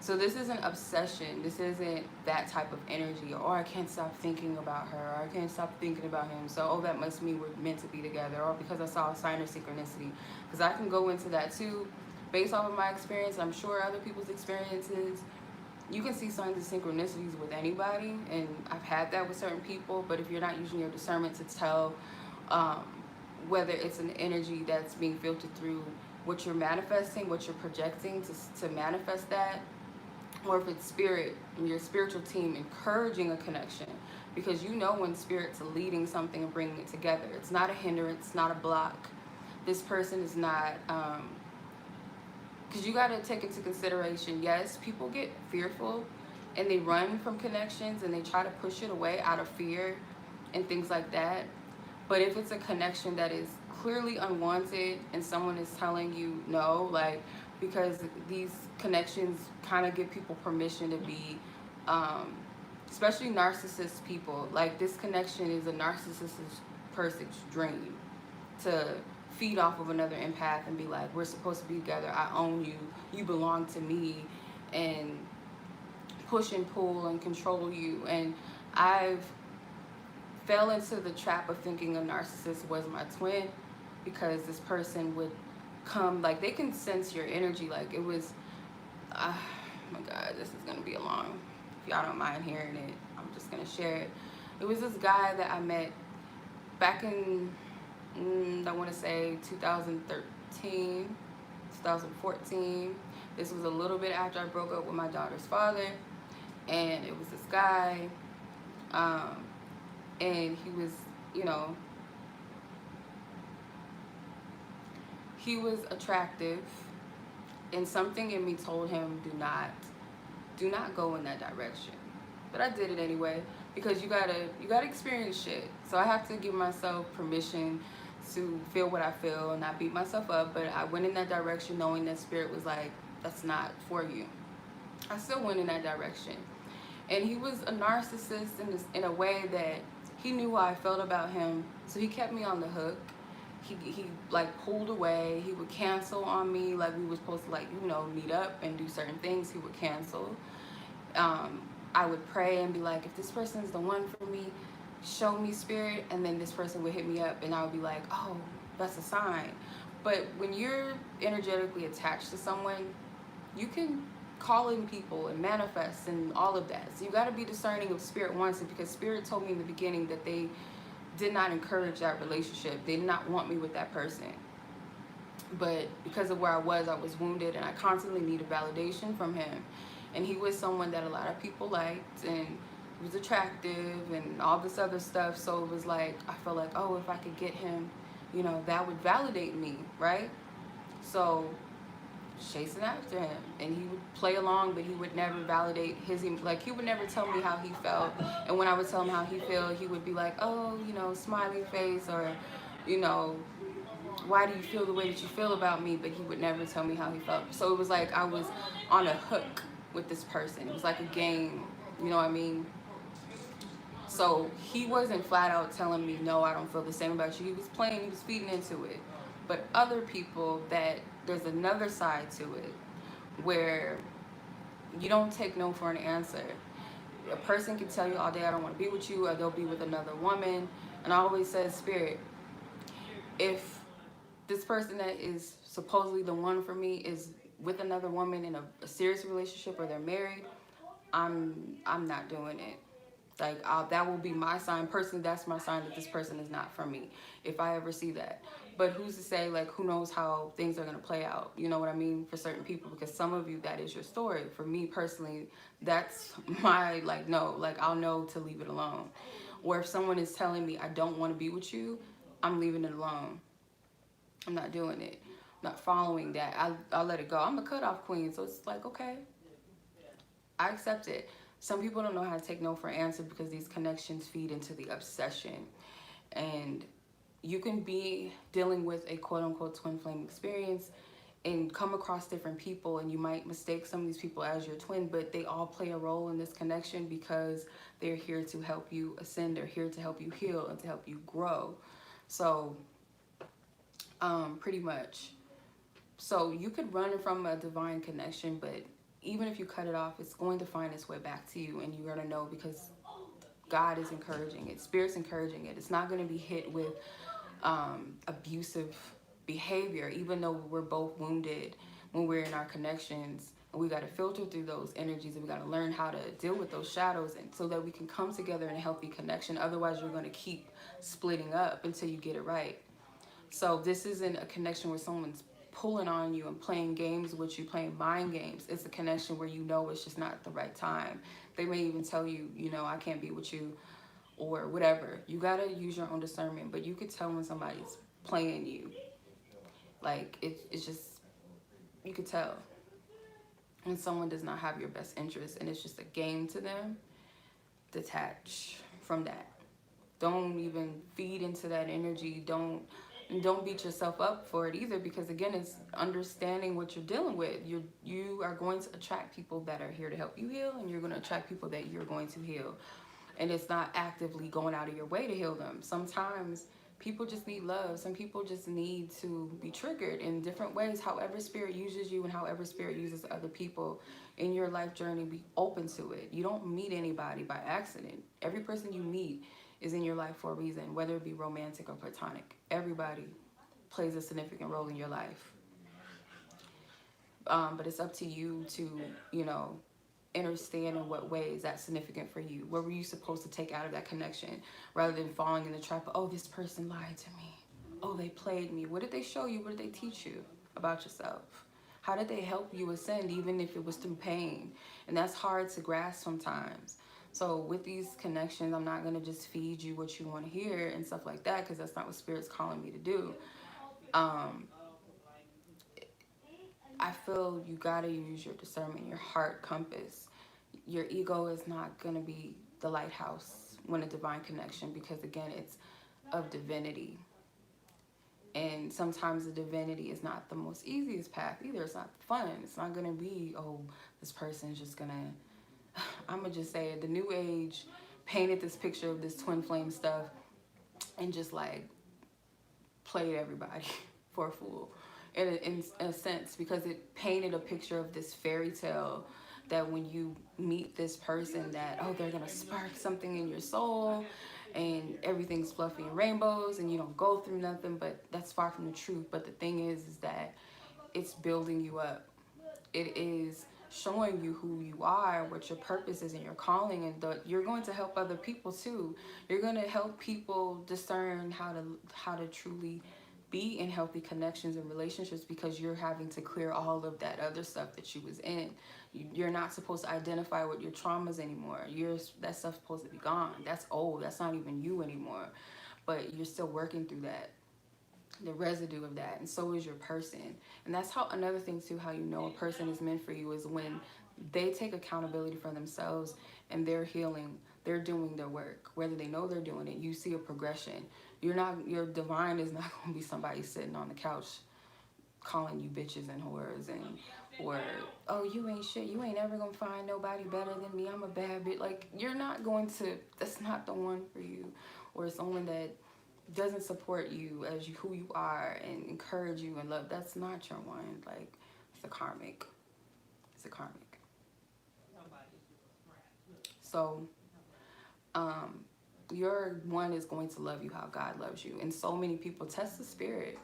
So this isn't obsession. This isn't that type of energy. Or I can't stop thinking about her. Or I can't stop thinking about him. So, oh, that must mean we're meant to be together. Or because I saw a sign of synchronicity. Because I can go into that too, based off of my experience. I'm sure other people's experiences. you can see signs of synchronicities with anybody, and I've had that with certain people. But if you're not using your discernment to tell um, whether it's an energy that's being filtered through what you're manifesting, what you're projecting to manifest that, or if it's spirit and your spiritual team encouraging a connection, because you know when spirit's leading something and bringing it together. It's not a hindrance, it's not a block. This person is not, because you got to take into consideration, yes, people get fearful and they run from connections and they try to push it away out of fear and things like that. But if it's a connection that is clearly unwanted and someone is telling you no, like, because these connections kind of give people permission to be, especially narcissist people, like this connection is a narcissist person's dream to feed off of another empath and be like, we're supposed to be together, I own you, you belong to me, and push and pull and control you. And I've fell into the trap of thinking a narcissist was my twin, because this person would come, like they can sense your energy. Like it was, oh my God, this is gonna be a long, if y'all don't mind hearing it, I'm just gonna share it. It was this guy that I met back in, I wanna say 2013, 2014. This was a little bit after I broke up with my daughter's father. And it was this guy, and he was, you know, he was attractive, and something in me told him, do not go in that direction. But I did it anyway, because you gotta experience shit. So I have to give myself permission to feel what I feel and not beat myself up. But I went in that direction knowing that spirit was like, that's not for you. I still went in that direction. And he was a narcissist in a way that he knew how I felt about him, so he kept me on the hook. He like pulled away. He would cancel on me, like we were supposed to, like, you know, meet up and do certain things. He would cancel. I would pray and be like, if this person's the one for me, show me spirit. And then this person would hit me up and I would be like, oh, that's a sign. But when you're energetically attached to someone, you can call in people and manifest and all of that. So you got to be discerning if spirit wants it, because spirit told me in the beginning that they did not encourage that relationship. They did not want me with that person. But because of where I was wounded, and I constantly needed validation from him. And he was someone that a lot of people liked, and he was attractive and all this other stuff. So it was like, I felt like, oh, if I could get him, you know, that would validate me, right? So chasing after him, and he would play along, but he would never validate his, like, he would never tell me how he felt. And when I would tell him how he felt, he would be like, oh, you know, smiley face, or, you know, why do you feel the way that you feel about me? But he would never tell me how he felt. So it was like I was on a hook with this person. It was like a game, you know what I mean? So he wasn't flat out telling me, no, I don't feel the same about you. He was playing, he was feeding into it. But other people, that there's another side to it, where you don't take no for an answer. A person can tell you all day, I don't want to be with you, or they'll be with another woman. And I always said, spirit, if this person that is supposedly the one for me is with another woman in a serious relationship, or they're married, I'm not doing it. Like, that will be my sign. Personally, that's my sign that this person is not for me, if I ever see that. But who's to say, like, who knows how things are going to play out? You know what I mean? For certain people, because some of you, that is your story. For me personally, that's my, like, no, like, I'll know to leave it alone. Or if someone is telling me I don't want to be with you, I'm leaving it alone. I'm not doing it. I'm not following that. I'll let it go. I'm a cutoff queen, so it's like, okay, I accept it. Some people don't know how to take no for an answer, because these connections feed into the obsession. And you can be dealing with a quote-unquote twin flame experience and come across different people, and you might mistake some of these people as your twin, but they all play a role in this connection, because they're here to help you ascend. They're here to help you heal and to help you grow. So pretty much. So you could run from a divine connection, but even if you cut it off, it's going to find its way back to you, and you're going to know, because God is encouraging it. Spirit's encouraging it. It's not going to be hit with abusive behavior, even though we're both wounded when we're in our connections. And we got to filter through those energies, and we got to learn how to deal with those shadows, and so that we can come together in a healthy connection. Otherwise, you're going to keep splitting up until you get it right. So this isn't a connection where someone's pulling on you and playing games with you, playing mind games. It's a connection where you know it's just not the right time. They may even tell you, you know, I can't be with you or whatever. You got to use your own discernment, but you could tell when somebody's playing you. Like, it's just, you could tell. And someone does not have your best interest and it's just a game to them. Detach from that. Don't even feed into that energy. Don't beat yourself up for it either, because again, it's understanding what you're dealing with. You are going to attract people that are here to help you heal, and you're going to attract people that you're going to heal. And it's not actively going out of your way to heal them. Sometimes people just need love. Some people just need to be triggered in different ways. However spirit uses you and however spirit uses other people in your life journey, be open to it. You don't meet anybody by accident. Every person you meet is in your life for a reason, whether it be romantic or platonic. Everybody plays a significant role in your life. But it's up to you to, you know, understand in what way is that significant for you. What were you supposed to take out of that connection, rather than falling in the trap of, oh, this person lied to me. Oh, they played me. What did they show you? What did they teach you about yourself? How did they help you ascend, even if it was through pain? And that's hard to grasp sometimes. So with these connections, I'm not going to just feed you what you want to hear and stuff like that, because that's not what Spirit's calling me to do. I feel you got to use your discernment, your heart compass. Your ego is not going to be the lighthouse when a divine connection, because again, it's of divinity. And sometimes the divinity is not the most easiest path either. It's not fun. It's not going to be, oh, this person's just going to, I'm going to just say it. The New Age painted this picture of this twin flame stuff and just like played everybody for a fool in a sense, because it painted a picture of this fairy tale that when you meet this person that, oh, they're going to spark something in your soul and everything's fluffy and rainbows and you don't go through nothing. But that's far from the truth. But the thing is that it's building you up. It is showing you who you are, what your purpose is and your calling, and you're going to help other people too. You're going to help people discern how to truly be in healthy connections and relationships, because you're having to clear all of that other stuff that you was in. You're not supposed to identify with your traumas anymore. That stuff's supposed to be gone. That's old. That's not even you anymore. But you're still working through that, the residue of that, and so is your person. And that's how, another thing too, how you know a person is meant for you is when they take accountability for themselves and they're healing, they're doing their work, whether they know they're doing it. You see a progression. Your divine is not going to be somebody sitting on the couch calling you bitches and whores or, oh, you ain't shit, you ain't ever gonna find nobody better than me, I'm a bad bitch. Like, you're not going to, that's not the one for you. Or someone that doesn't support you as who you are and encourage you and love. That's not your one. Like, it's a karmic. It's a karmic. So, your one is going to love you how God loves you. And so many people test the spirit.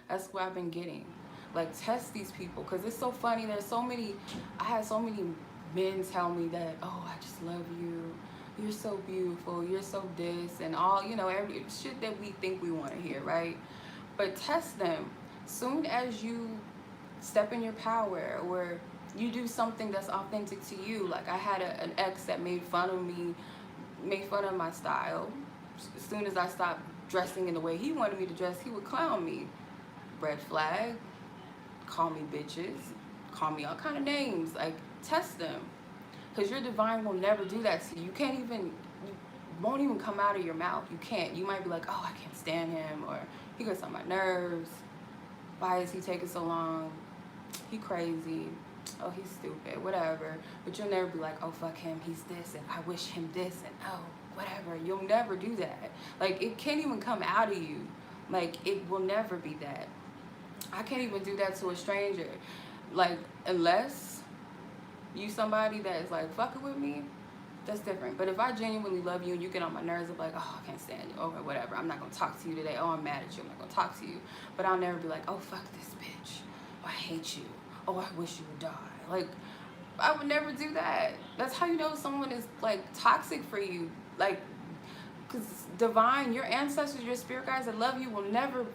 That's what I've been getting. Like, test these people, because it's so funny. There's so many, I had so many men tell me that, oh, I just love you. You're so beautiful. You're so this and all, you know, every shit that we think we want to hear, right? But test them. Soon as you step in your power or you do something that's authentic to you. Like, I had an ex that made fun of me, made fun of my style. As soon as I stopped dressing in the way he wanted me to dress, he would clown me. Red flag, call me bitches, call me all kind of names. Like, test them. Because your divine will never do that to you. You can't even, you won't even come out of your mouth. You can't. You might be like, oh, I can't stand him, or he gets on my nerves. Why is he taking so long? He crazy. Oh, he's stupid, whatever. But you'll never be like, oh, fuck him, he's this, and I wish him this, and oh, whatever. You'll never do that. Like, it can't even come out of you. Like, it will never be that. I can't even do that to a stranger. Like, unless you somebody that is like fucking with me, that's different. But if I genuinely love you and you get on my nerves, I'm like, oh, I can't stand you. Okay, whatever. I'm not gonna talk to you today. Oh, I'm mad at you. I'm not gonna talk to you. But I'll never be like, oh, fuck this bitch. Oh, I hate you. Oh, I wish you would die. Like, I would never do that. That's how you know someone is like toxic for you. Like, because divine, your ancestors, your spirit guides that love you will never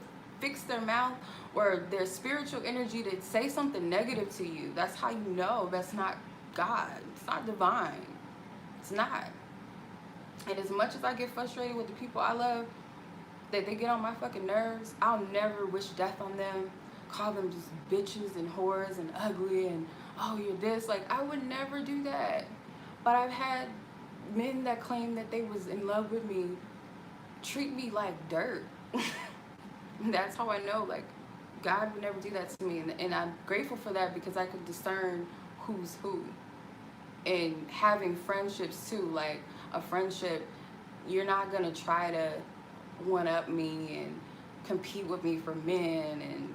fix their mouth or their spiritual energy to say something negative to you. That's how you know that's not God. It's not divine. It's not. And as much as I get frustrated with the people I love, that they get on my fucking nerves, I'll never wish death on them, call them just bitches and whores and ugly and, oh, you're this. Like, I would never do that. But I've had men that claim that they was in love with me treat me like dirt. That's how I know, like, God would never do that to me. And I'm grateful for that because I could discern who's who. And having friendships too, like a friendship, you're not gonna try to one up me and compete with me for men and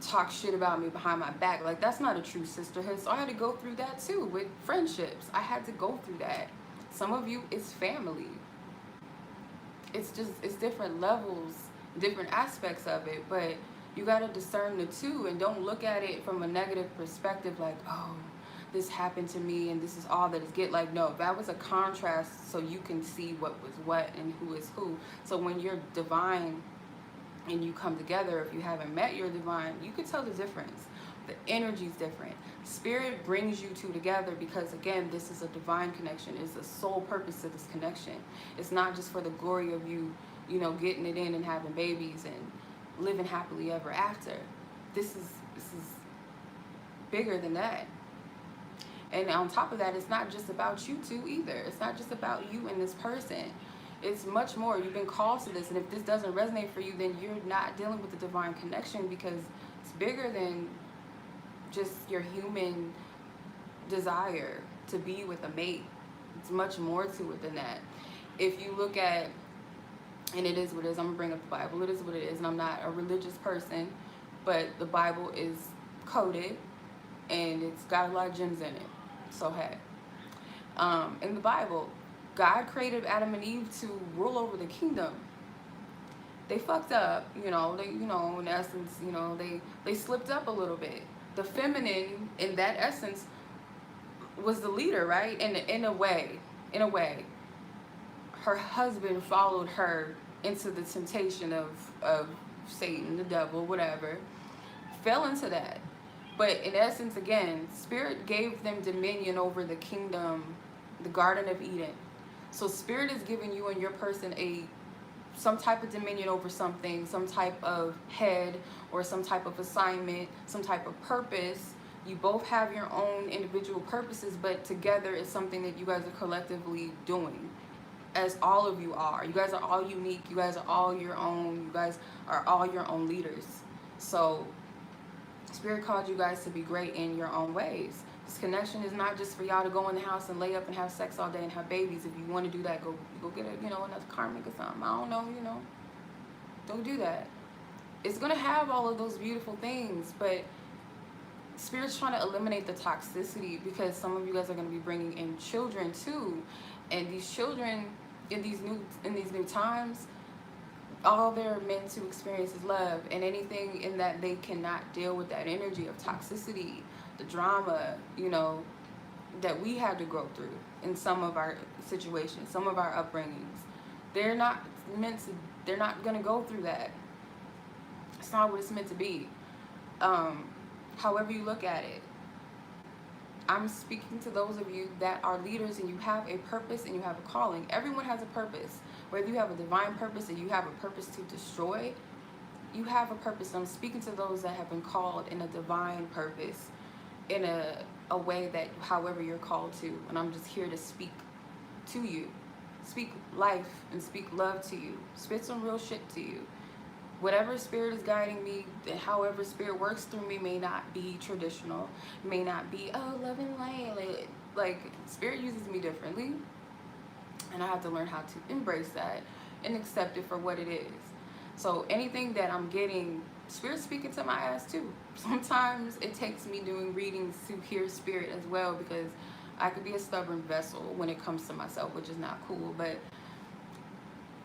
talk shit about me behind my back. Like, that's not a true sisterhood. So I had to go through that too with friendships. I had to go through that. Some of you, it's family. It's just, it's different levels, different aspects of it, but you got to discern the two and don't look at it from a negative perspective like, oh, this happened to me and this is all that is get. Like, no, that was a contrast so you can see what was what and who is who. So when you're divine and you come together, if you haven't met your divine, you can tell the difference. The energy's different. Spirit brings you two together because, again, this is a divine connection. It's a sole purpose to this connection. It's not just for the glory of you, you know, getting it in and having babies and living happily ever after. This is bigger than that. And on top of that, it's not just about you two either. It's not just about you and this person. It's much more. You've been called to this, and if this doesn't resonate for you, then you're not dealing with the divine connection because it's bigger than just your human desire to be with a mate. It's much more to it than that. If you look at, and it is what it is, I'm gonna bring up the Bible. It is what it is, and I'm not a religious person, but the Bible is coded, and it's got a lot of gems in it. So hey, in the Bible, God created Adam and Eve to rule over the kingdom. They fucked up, you know. They, you know, in essence, you know, they slipped up a little bit. The feminine, in that essence, was the leader, right? And in a way, her husband followed her into the temptation of Satan, the devil, whatever. Fell into that. But in essence, again, Spirit gave them dominion over the kingdom, the Garden of Eden. So Spirit is giving you and your person some type of dominion over something, some type of head or some type of assignment, some type of purpose. You both have your own individual purposes, but together it's something that you guys are collectively doing, as all of you are. You guys are all unique. You guys are all your own. You guys are all your own leaders. So Spirit called you guys to be great in your own ways. This connection is not just for y'all to go in the house and lay up and have sex all day and have babies. If you want to do that, go get a, you know, another karmic or something. I don't know, you know. Don't do that. It's going to have all of those beautiful things, but Spirit's trying to eliminate the toxicity because some of you guys are going to be bringing in children too. And these children in these new times, all they're meant to experience is love, and anything in that they cannot deal with that energy of toxicity, the drama, you know, that we had to go through in some of our situations, some of our upbringings. They're not going to go through that. It's not what it's meant to be. However you look at it, I'm speaking to those of you that are leaders and you have a purpose and you have a calling. Everyone has a purpose. Whether you have a divine purpose and you have a purpose to destroy, you have a purpose. I'm speaking to those that have been called in a divine purpose, in a way that however you're called to. And I'm just here to speak to you. Speak life and speak love to you. Spit some real shit to you. Whatever Spirit is guiding me, and however Spirit works through me may not be traditional, may not be, oh, love and light. Like Spirit uses me differently, and I have to learn how to embrace that and accept it for what it is. So anything that I'm getting, Spirit's speaking to my ass too. Sometimes it takes me doing readings to hear Spirit as well, because I could be a stubborn vessel when it comes to myself, which is not cool. But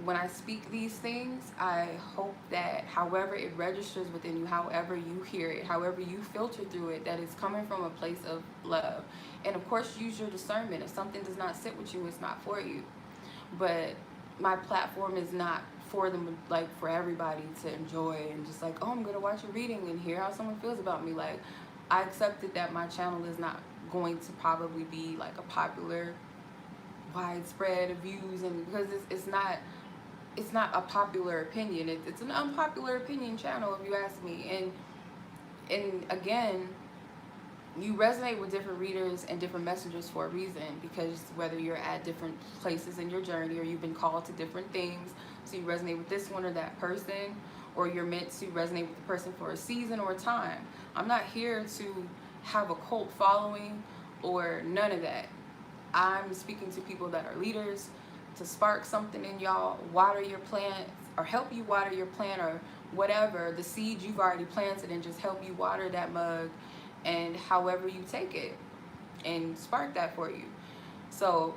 when I speak these things, I hope that however it registers within you, however you hear it, however you filter through it, that it's coming from a place of love. And of course, use your discernment. If something does not sit with you, it's not for you. But my platform is not for them, like for everybody to enjoy and just like, oh, I'm gonna watch a reading and hear how someone feels about me. Like, I accepted that my channel is not going to probably be like a popular, widespread views, and because it's not a popular opinion. It's an unpopular opinion channel, if you ask me. And again, you resonate with different readers and different messengers for a reason, because whether you're at different places in your journey or you've been called to different things, so you resonate with this one or that person, or you're meant to resonate with the person for a season or a time. I'm not here to have a cult following or none of that. I'm speaking to people that are leaders, to spark something in y'all, water your plants, or help you water your plant, or whatever, the seed you've already planted, and just help you water that mug, and however you take it, and spark that for you. So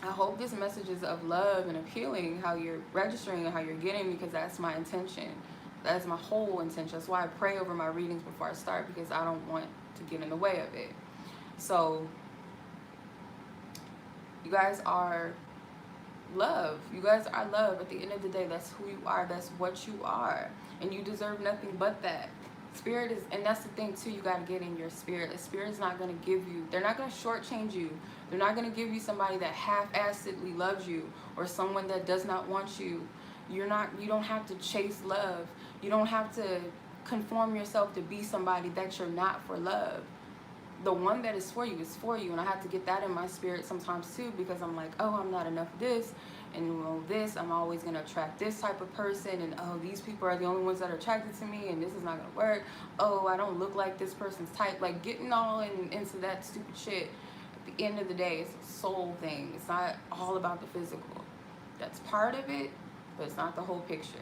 I hope this message is of love and of healing, how you're registering and how you're getting, because that's my intention. That's my whole intention. That's why I pray over my readings before I start, because I don't want to get in the way of it. So you guys are love. You guys are love. At the end of the day, that's who you are. That's what you are. And you deserve nothing but that. Spirit is, and that's the thing too, you got to get in your spirit. The spirit's not going to give you, they're not going to shortchange you. They're not going to give you somebody that half-assedly loves you, or someone that does not want you. You don't have to chase love. You don't have to conform yourself to be somebody that you're not for love. The one that is for you is for you. And I have to get that in my spirit sometimes too, because I'm like, oh, I'm not enough of this, and this, I'm always going to attract this type of person, and oh, these people are the only ones that are attracted to me, and this is not going to work. Oh, I don't look like this person's type. Like, getting all into that stupid shit. At the end of the day, it's a soul thing. It's not all about the physical. That's part of it, but it's not the whole picture.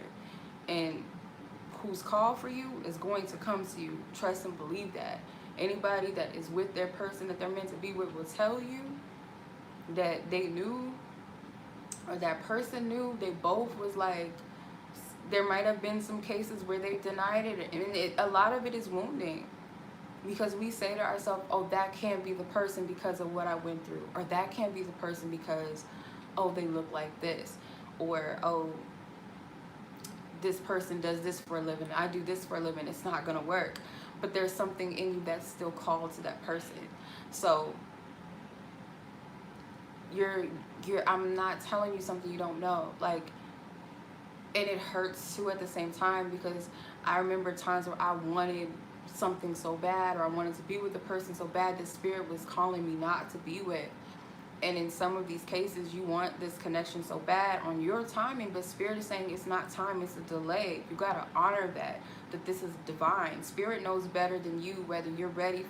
And who's called for you is going to come to you. Trust and believe that. Anybody that is with their person that they're meant to be with will tell you that they knew, or that person knew. They both was like, there might have been some cases where they denied it, and a lot of it is wounding, because we say to ourselves, oh, that can't be the person because of what I went through, or that can't be the person because, oh, they look like this, or oh, this person does this for a living, I do this for a living, it's not gonna work. But there's something in you that's still called to that person. So I'm not telling you something you don't know. Like, and it hurts too at the same time, because I remember times where I wanted something so bad, or I wanted to be with a person so bad, the spirit was calling me not to be with. And in some of these cases, you want this connection so bad on your timing, but spirit is saying it's not time, it's a delay. You got to honor that this is divine. Spirit knows better than you whether you're ready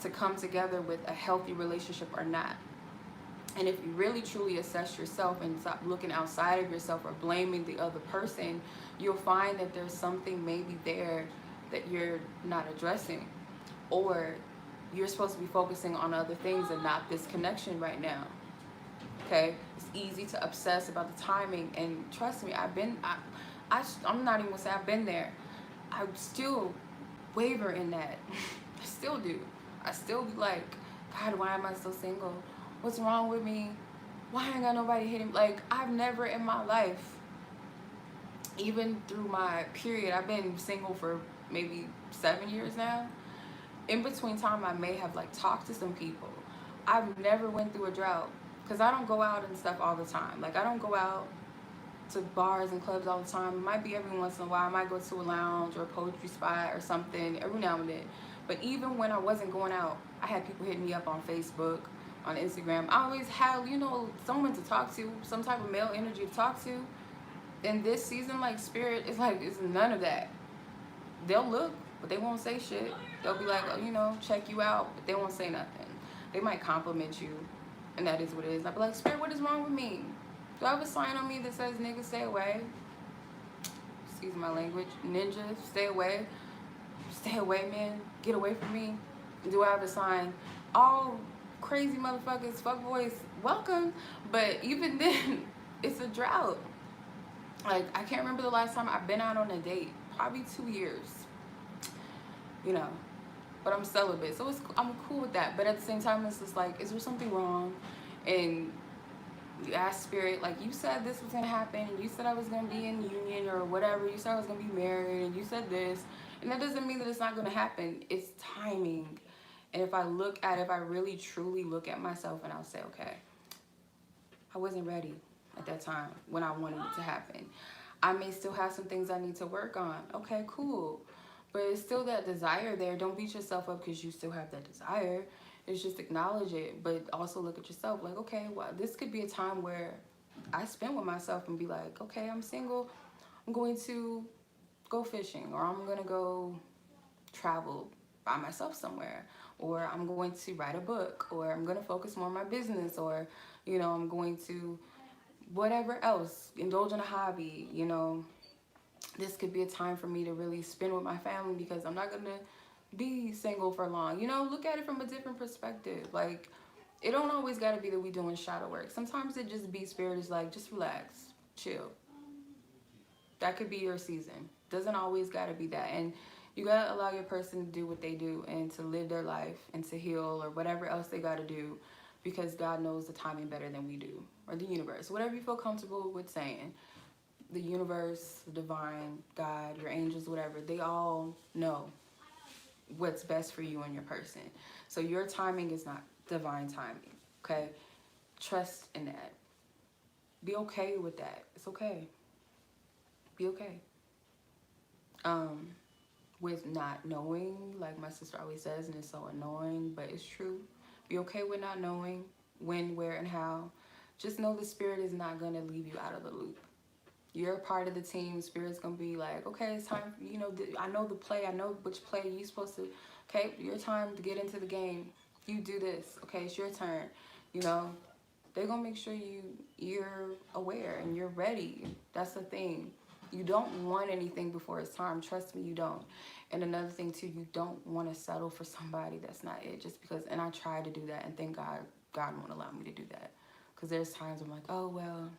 to come together with a healthy relationship or not. And if you really truly assess yourself and stop looking outside of yourself or blaming the other person, you'll find that there's something maybe there that you're not addressing, or you're supposed to be focusing on other things and not this connection right now. Okay? It's easy to obsess about the timing, and trust me, I'm not even gonna say I've been there. I still waver in that. I still do. I still be like, God, why am I still single? What's wrong with me? Why ain't got nobody hitting? Like, I've never in my life, even through my period, I've been single for maybe 7 years now. In between time, I may have like talked to some people. I've never went through a drought, because I don't go out and stuff all the time. Like, I don't go out to bars and clubs all the time. It might be every once in a while. I might go to a lounge or a poetry spot or something every now and then. But even when I wasn't going out, I had people hitting me up on Facebook, on Instagram. I always have, someone to talk to, some type of male energy to talk to. In this season, like, spirit, it's none of that. They'll look, but they won't say shit. They'll be like, oh, check you out, but they won't say nothing. They might compliment you, and that is what it is. I'll be like, spirit, what is wrong with me? Do I have a sign on me that says, nigga, stay away? Excuse my language. Ninja, stay away. Stay away, man. Get away from me. Do I have a sign? All crazy motherfuckers, fuckboys, welcome. But even then, it's a drought. Like, I can't remember the last time I've been out on a date. Probably 2 years, you know. But I'm celibate, so I'm cool with that. But at the same time, it's just like, is there something wrong? And you ask spirit, like, you said this was gonna happen, and you said I was gonna be in union or whatever. You said I was gonna be married, and you said this, and that doesn't mean that it's not gonna happen. It's timing. And if I really truly look at myself, and I'll say, okay, I wasn't ready at that time when I wanted it to happen. I may still have some things I need to work on. Okay, cool. But it's still that desire there. Don't beat yourself up because you still have that desire. It's just acknowledge it, but also look at yourself like, okay, well, this could be a time where I spend with myself and be like, okay, I'm single. I'm going to go fishing, or I'm going to go travel by myself somewhere, or I'm going to write a book, or I'm going to focus more on my business, or, I'm going to whatever else, indulge in a hobby. This could be a time for me to really spend with my family because I'm not going to be single for long. Look at it from a different perspective. Like, it don't always got to be that we doing shadow work. Sometimes it just be spirit is like, just relax, chill. That could be your season. Doesn't always got to be that. And you got to allow your person to do what they do and to live their life and to heal or whatever else they got to do, because God knows the timing better than we do, or the universe, whatever you feel comfortable with saying. The universe, the divine, God, your angels, whatever, they all know what's best for you and your person. So your timing is not divine timing, okay? Trust in that. Be okay with that. It's okay. Be okay. With not knowing, like my sister always says, and it's so annoying, but it's true. Be okay with not knowing when, where, and how. Just know the spirit is not going to leave you out of the loop. You're a part of the team. Spirit's going to be like, okay, it's time, I know the play. I know which play you're supposed to, okay, your time to get into the game. You do this. Okay, it's your turn. They're going to make sure you're aware and you're ready. That's the thing. You don't want anything before it's time. Trust me, you don't. And another thing, too, you don't want to settle for somebody that's not it just because, and I try to do that, and thank God, God won't allow me to do that. Because there's times I'm like, oh, well,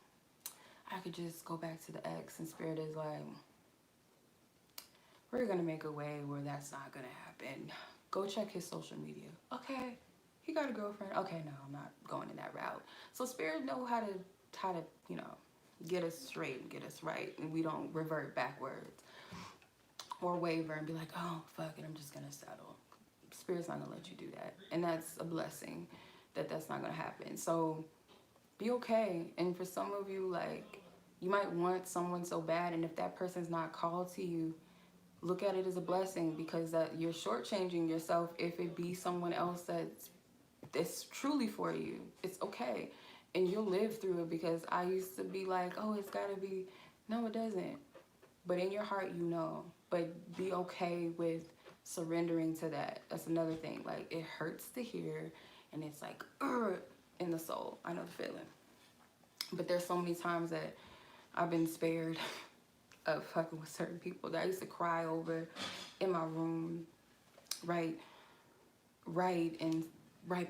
I could just go back to the ex, and spirit is like, we're going to make a way where that's not going to happen. Go check his social media. Okay, he got a girlfriend. Okay, no, I'm not going in that route. So spirit know how to get us straight and get us right, and we don't revert backwards or waver and be like, oh, fuck it, I'm just going to settle. Spirit's not going to let you do that, and that's a blessing that's not going to happen. So be okay. And for some of you, like, you might want someone so bad, and if that person's not called to you, look at it as a blessing, because that you're shortchanging yourself if it be someone else that's truly for you. It's okay. And you'll live through it, because I used to be like, oh, it's got to be. No, it doesn't. But in your heart, But be okay with surrendering to that. That's another thing. Like, it hurts to hear, and it's like, in the soul. I know the feeling. But there's so many times that I've been spared of fucking with certain people that I used to cry over in my room, write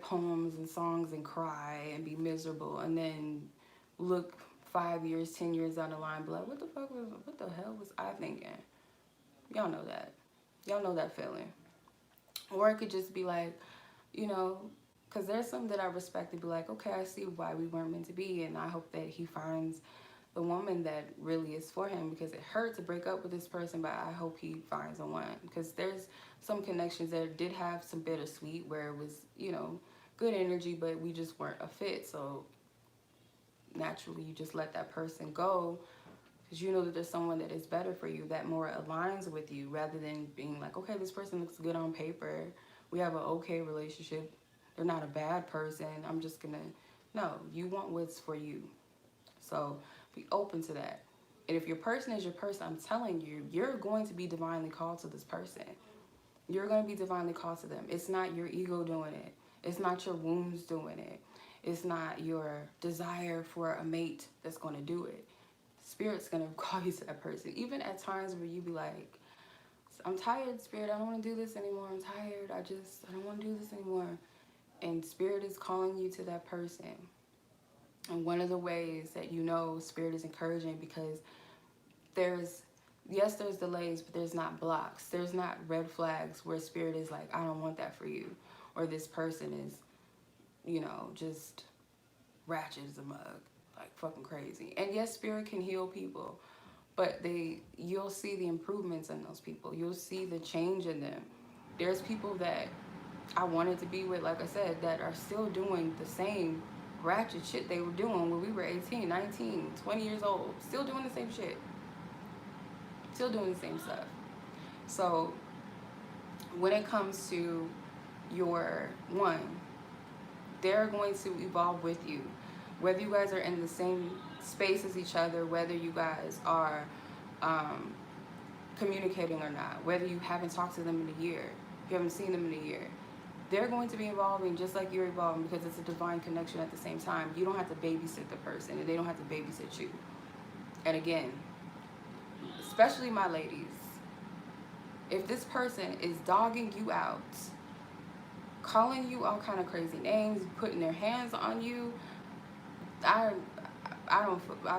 poems and songs and cry and be miserable, and then look 5 years, 10 years down the line, be like, what the hell was I thinking? Y'all know that. Y'all know that feeling. Or it could just be like, because there's some that I respect to be like, okay, I see why we weren't meant to be, and I hope that he finds the woman that really is for him, because it hurt to break up with this person, but I hope he finds the one. Because there's some connections that did have some bittersweet where it was, good energy, but we just weren't a fit. So naturally, you just let that person go, because you know that there's someone that is better for you, that more aligns with you, rather than being like, okay, this person looks good on paper, we have an okay relationship, they're not a bad person, I'm just gonna. No, you want what's for you. So be open to that. And if your person is your person, I'm telling you, you're going to be divinely called to this person. You're going to be divinely called to them. It's not your ego doing it. It's not your wounds doing it. It's not your desire for a mate that's going to do it. Spirit's going to call you to that person. Even at times where you be like, I'm tired, Spirit. I don't want to do this anymore. I'm tired. I don't want to do this anymore. And Spirit is calling you to that person. And one of the ways that you know Spirit is encouraging, because there's, yes, there's delays, but there's not blocks. There's not red flags where Spirit is like, I don't want that for you. Or this person is, you know, just ratchet as a mug, like fucking crazy. And yes, Spirit can heal people, but you'll see the improvements in those people. You'll see the change in them. There's people that I wanted to be with, like I said, that are still doing the same ratchet shit they were doing when we were 18, 19, 20 years old. Still doing the same shit. Still doing the same stuff. So when it comes to your one, they're going to evolve with you. Whether you guys are in the same space as each other, whether you guys are communicating or not, whether you haven't talked to them in a year, you haven't seen them in a year, they're going to be evolving just like you're evolving, because it's a divine connection at the same time. You don't have to babysit the person, and they don't have to babysit you. And again, especially my ladies, if this person is dogging you out, calling you all kind of crazy names, putting their hands on you, I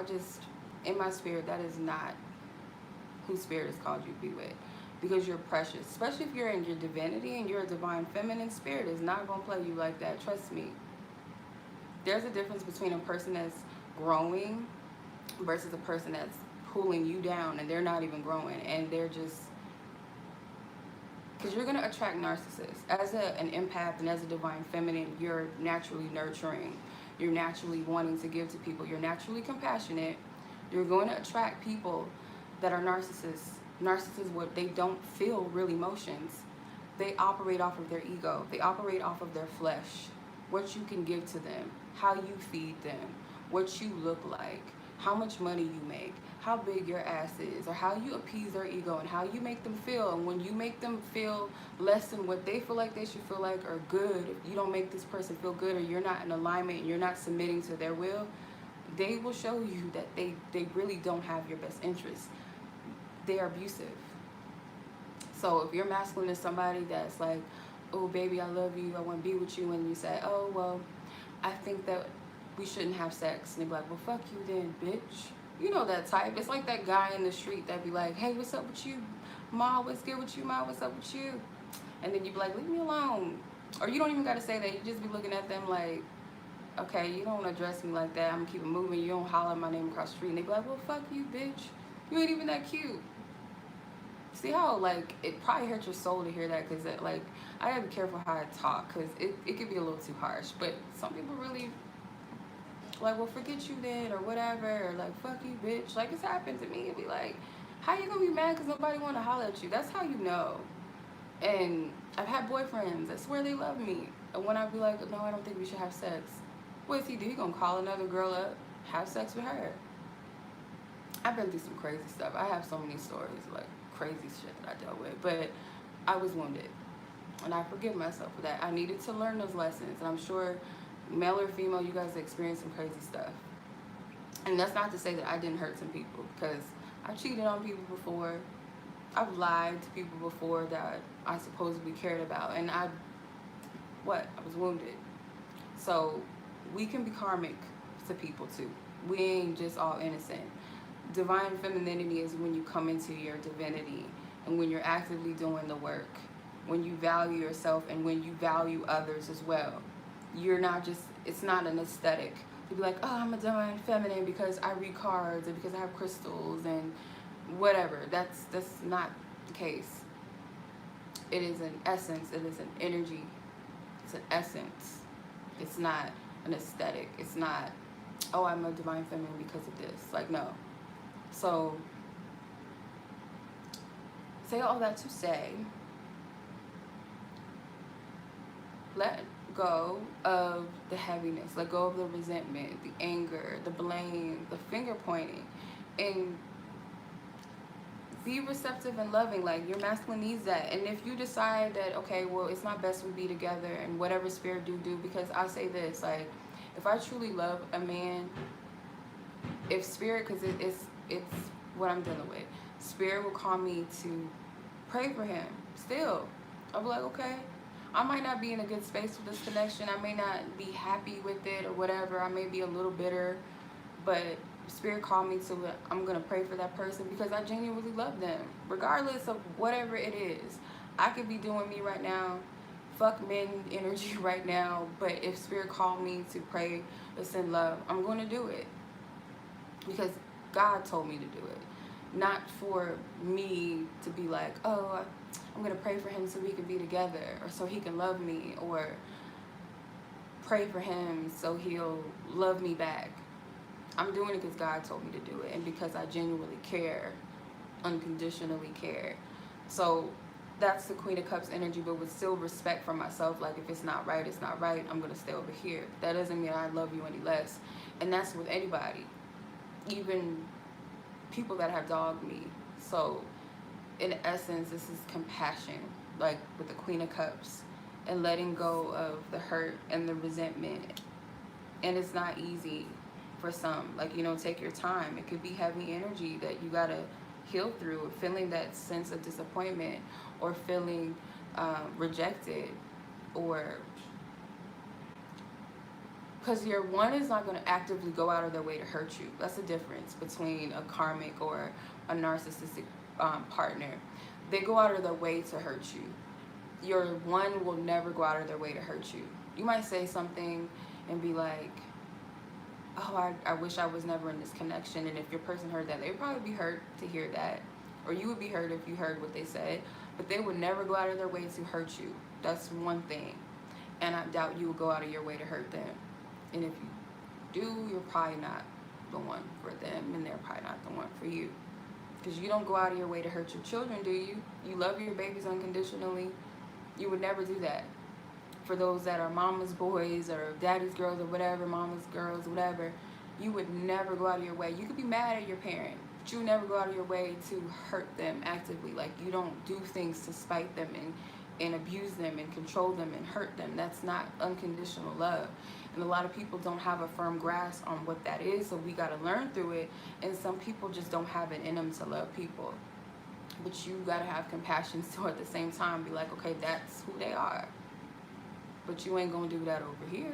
just, in my spirit, that is not who Spirit has called you to be with. Because you're precious, especially if you're in your divinity and you're a divine feminine. Spirit is not going to play you like that. Trust me. There's a difference between a person that's growing versus a person that's pulling you down and they're not even growing, and they're just, because you're going to attract narcissists. As an empath and as a divine feminine, you're naturally nurturing. You're naturally wanting to give to people. You're naturally compassionate. You're going to attract people that are narcissists. Narcissists, what they don't feel real emotions. They operate off of their ego. They operate off of their flesh. What you can give to them, how you feed them, what you look like, how much money you make, how big your ass is, or how you appease their ego and how you make them feel. And when you make them feel less than what they feel like they should feel like, or good, if you don't make this person feel good, or you're not in alignment and you're not submitting to their will, they will show you that they really don't have your best interest. They are abusive. So if you're masculine to somebody that's like, oh baby, I love you, I want to be with you, and you say, oh well, I think that we shouldn't have sex, and they be like, well fuck you then, bitch. You know that type. It's like that guy in the street that be like, hey, what's up with you, ma? What's good with you, ma? What's up with you? And then you be like, leave me alone. Or you don't even got to say that. You just be looking at them like, okay, you don't address me like that, I'm gonna keep it moving. You don't holler my name across the street. And they be like, well fuck you, bitch. You ain't even that cute. See how, like, it probably hurts your soul to hear that, because, like, I gotta be careful how I talk, because it could be a little too harsh. But some people really, like, well, forget you then, or whatever, or, like, fuck you, bitch. Like, it's happened to me. It'd be like, how you gonna be mad because nobody want to holler at you? That's how you know. And I've had boyfriends that swear they love me. And when I be like, no, I don't think we should have sex, what does he do? He gonna call another girl up, have sex with her. I've been through some crazy stuff. I have so many stories, like, crazy shit that I dealt with, but I was wounded, and I forgive myself for that. I needed to learn those lessons, and I'm sure, male or female, you guys experienced some crazy stuff. And that's not to say that I didn't hurt some people, because I cheated on people before. I've lied to people before that I supposedly cared about, and I was wounded. So we can be karmic to people too. We ain't just all innocent. Divine femininity is when you come into your divinity, and when you're actively doing the work, when you value yourself and when you value others as well. You're not just, it's not an aesthetic. You'd be like, oh, I'm a divine feminine because I read cards and because I have crystals and whatever. That's not the case. It is an essence. It is an energy. It's an essence. It's not an aesthetic. It's not, oh, I'm a divine feminine because of this. Like, no. So, say all that to say, let go of the heaviness, let go of the resentment, the anger, the blame, the finger pointing, and be receptive and loving. Like, your masculine needs that. And if you decide that, okay, well, it's not best we be together, and whatever Spirit do, because I say this, like, if I truly love a man, if Spirit, because it's what I'm dealing with, Spirit will call me to pray for him still. I'll be like, okay, I might not be in a good space with this connection. I may not be happy with it or whatever. I may be a little bitter, but Spirit called me to it. I'm going to pray for that person because I genuinely love them, regardless of whatever it is. I could be doing me right now, fuck men energy right now, but if Spirit called me to pray or send love, I'm going to do it because God told me to do it. Not for me to be like, oh, I'm going to pray for him so we can be together, or so he can love me, or pray for him so he'll love me back. I'm doing it because God told me to do it, and because I genuinely care, unconditionally care. So that's the Queen of Cups energy, but with still respect for myself. Like, if it's not right, it's not right. I'm going to stay over here. That doesn't mean I love you any less. And that's with anybody, even people that have dogged me. So in essence, this is compassion, like with the Queen of Cups, and letting go of the hurt and the resentment. And it's not easy for some. Like, you know, take your time. It could be heavy energy that you gotta heal through, or feeling that sense of disappointment, or feeling rejected, or because your one is not going to actively go out of their way to hurt you. That's the difference between a karmic or a narcissistic partner. They go out of their way to hurt you. Your one will never go out of their way to hurt you. You might say something and be like, oh, I wish I was never in this connection. And if your person heard that, they would probably be hurt to hear that. Or you would be hurt if you heard what they said. But they would never go out of their way to hurt you. That's one thing. And I doubt you would go out of your way to hurt them. And if you do, you're probably not the one for them, and they're probably not the one for you. Because you don't go out of your way to hurt your children, do you? You love your babies unconditionally. You would never do that. For those that are mama's boys or daddy's girls or whatever, mama's girls, whatever, you would never go out of your way. You could be mad at your parent, but you would never go out of your way to hurt them actively. Like, you don't do things to spite them and abuse them and control them and hurt them. That's not unconditional love. And a lot of people don't have a firm grasp on what that is, so we got to learn through it. And some people just don't have it in them to love people. But you got to have compassion still at the same time. Be like, okay, that's who they are. But you ain't going to do that over here.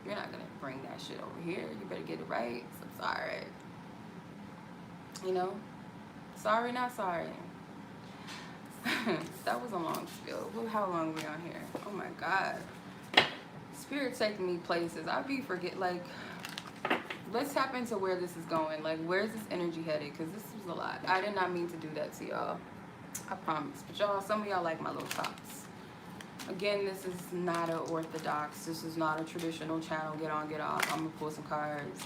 You're not going to bring that shit over here. You better get it right. So sorry. You know? Sorry, not sorry. That was a long spiel. How long are we on here? Oh my God. Spirit taking me places. I be forget, like, let's tap into where this is going. Like, where's this energy headed? Because this was a lot. I did not mean to do that to y'all. I promise. But y'all, some of y'all like my little talks. Again, this is not an orthodox. This is not a traditional channel. Get on, get off. I'm going to pull some cards.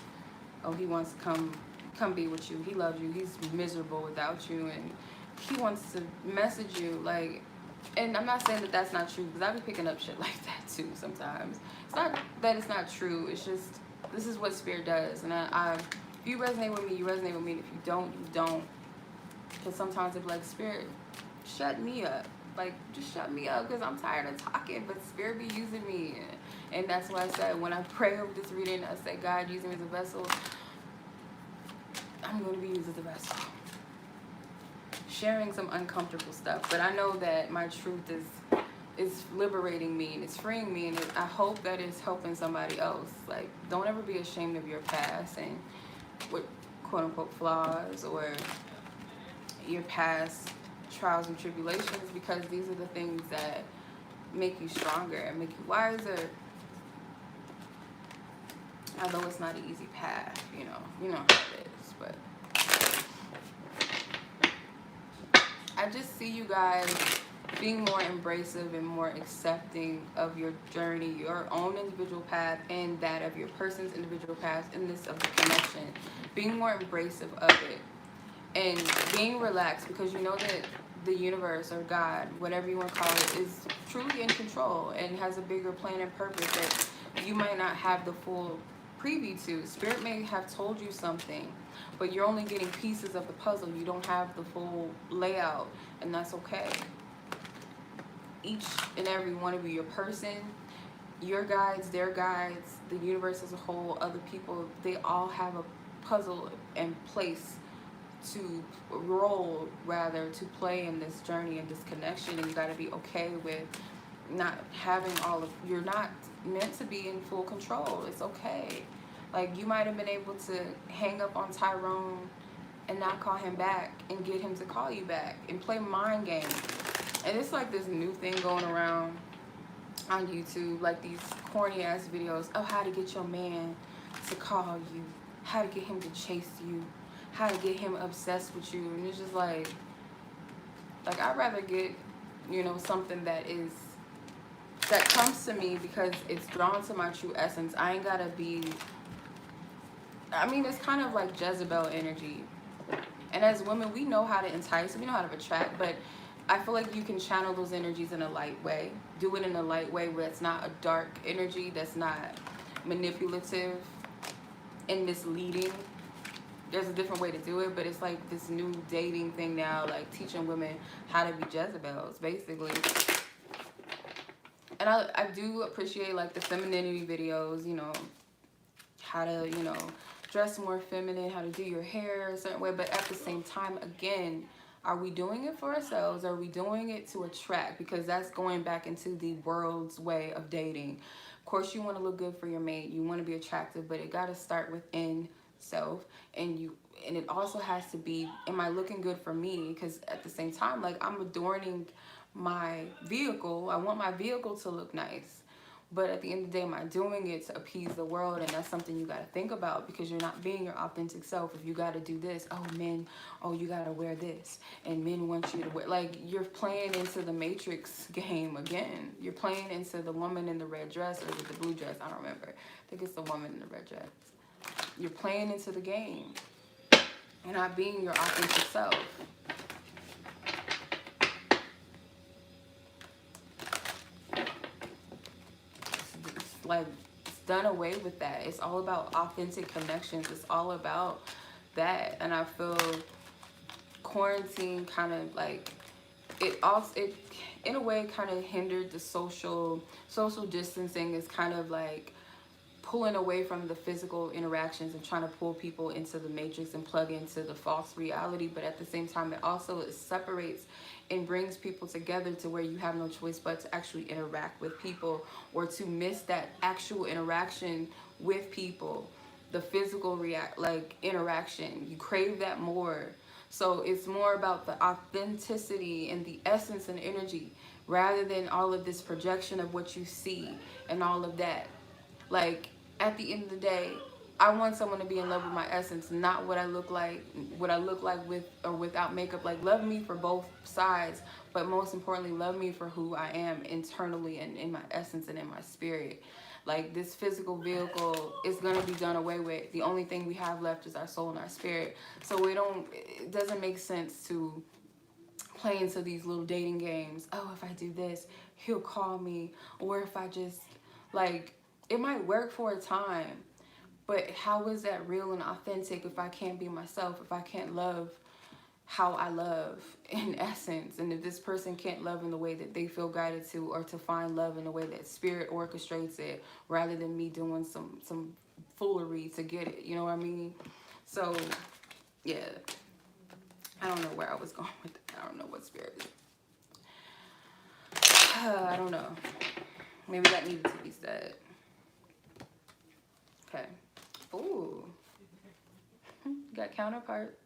Oh, he wants to come be with you. He loves you. He's miserable without you. And he wants to message you. Like, and I'm not saying that that's not true, because I be picking up shit like that too sometimes. It's not that it's not true. It's just, this is what Spirit does. And if you resonate with me, you resonate with me. If you don't, you don't. Because sometimes it's like, Spirit, shut me up. Like, just shut me up, because I'm tired of talking, but Spirit be using me. And that's why I said, when I pray over this reading, I say, God, use me as a vessel. I'm going to be used as a vessel. Sharing some uncomfortable stuff, but I know that my truth is liberating me, and it's freeing me, and I hope that it's helping somebody else. Like, don't ever be ashamed of your past and with quote unquote flaws, or your past trials and tribulations, because these are the things that make you stronger and make you wiser. Although it's not an easy path, you know how it is, but I just see you guys being more embracive and more accepting of your journey, your own individual path, and that of your person's individual path, and this of the connection. Being more embracive of it, and being relaxed, because you know that the universe or God, whatever you want to call it, is truly in control and has a bigger plan and purpose that you might not have the full preview to. Spirit may have told you something, but you're only getting pieces of the puzzle. You don't have the full layout, and that's okay. Each and every one of you, your person, your guides, their guides, the universe as a whole, other people, they all have a puzzle and place to roll, rather, to play in this journey and this connection. And you got to be okay with not having all of, you're not meant to be in full control. It's okay. Like, you might have been able to hang up on Tyrone and not call him back and get him to call you back and play mind games. And it's like this new thing going around on YouTube, like these corny ass videos of how to get your man to call you, how to get him to chase you, how to get him obsessed with you. And it's just like I'd rather get, you know, something that comes to me because it's drawn to my true essence. I ain't gotta be, I mean, it's kind of like Jezebel energy. And as women, we know how to entice, we know how to attract, but I feel like you can channel those energies in a light way. Do it in a light way where it's not a dark energy, that's not manipulative and misleading. There's a different way to do it, but it's like this new dating thing now, like teaching women how to be Jezebels, basically. And I do appreciate like the femininity videos, you know, how to, you know, dress more feminine, how to do your hair a certain way. But at the same time, again, are we doing it for ourselves? Are we doing it to attract? Because that's going back into the world's way of dating. Of course, you want to look good for your mate. You want to be attractive, but it got to start within self. And it also has to be, am I looking good for me? Because at the same time, like, I'm adorning my vehicle. I want my vehicle to look nice. But at the end of the day, am I doing it to appease the world? And that's something you got to think about, because you're not being your authentic self. If you got to do this, oh, men, oh, you got to wear this. And men want you to wear, like, you're playing into the Matrix game again. You're playing into the woman in the red dress, or the blue dress. I don't remember. I think it's the woman in the red dress. You're playing into the game. You're not being your authentic self. Like, it's done away with that. It's all about authentic connections. It's all about that. And I feel quarantine kind of like, it in a way kind of hindered the social distancing. Is kind of like pulling away from the physical interactions and trying to pull people into the matrix and plug into the false reality. But at the same time, it separates and brings people together to where you have no choice but to actually interact with people, or to miss that actual interaction with people, the physical interaction. You crave that more. So it's more about the authenticity and the essence and energy, rather than all of this projection of what you see and all of that. Like, at the end of the day, I want someone to be in love with my essence, not what I look like with or without makeup. Like, love me for both sides, but most importantly, love me for who I am internally and in my essence and in my spirit. Like, this physical vehicle is going to be done away with. The only thing we have left is our soul and our spirit. So it doesn't make sense to play into these little dating games. Oh, if I do this, he'll call me. Or if I just, like, it might work for a time, but how is that real and authentic if I can't be myself, if I can't love how I love in essence, and if this person can't love in the way that they feel guided to, or to find love in the way that spirit orchestrates it, rather than me doing some foolery to get it, you know what I mean? So, yeah, I don't know where I was going with that. I don't know what spirit is. I don't know. Maybe that needed to be said. Okay. Ooh. Got counterparts.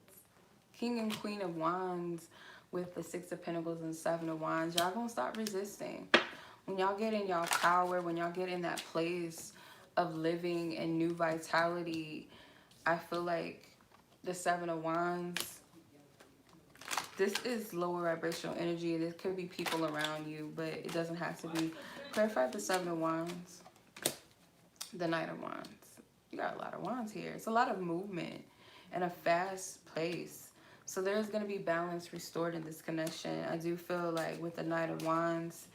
King and Queen of Wands with the Six of Pentacles and Seven of Wands. Y'all gonna stop resisting. When y'all get in y'all power, when y'all get in that place of living and new vitality, I feel like the Seven of Wands, this is lower vibrational energy. This could be people around you, but it doesn't have to be. Clarify the Seven of Wands. The Knight of Wands. You got a lot of wands here. It's a lot of movement and a fast pace. So there's going to be balance restored in this connection. I do feel like with the Knight of Wands,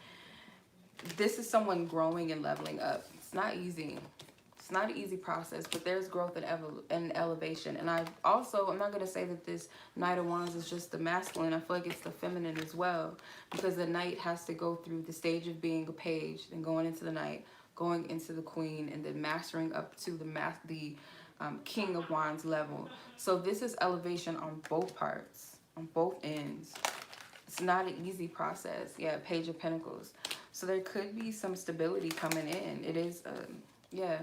this is someone growing and leveling up. It's not easy. It's not an easy process, but there's growth and elevation. And I'm not going to say that this Knight of Wands is just the masculine. I feel like it's the feminine as well, because the Knight has to go through the stage of being a page, then going into the Knight, going into the Queen, and then mastering up to the King of Wands level. So this is elevation on both parts, on both ends. It's not an easy process. Yeah, Page of Pentacles. So there could be some stability coming in. It is, yeah.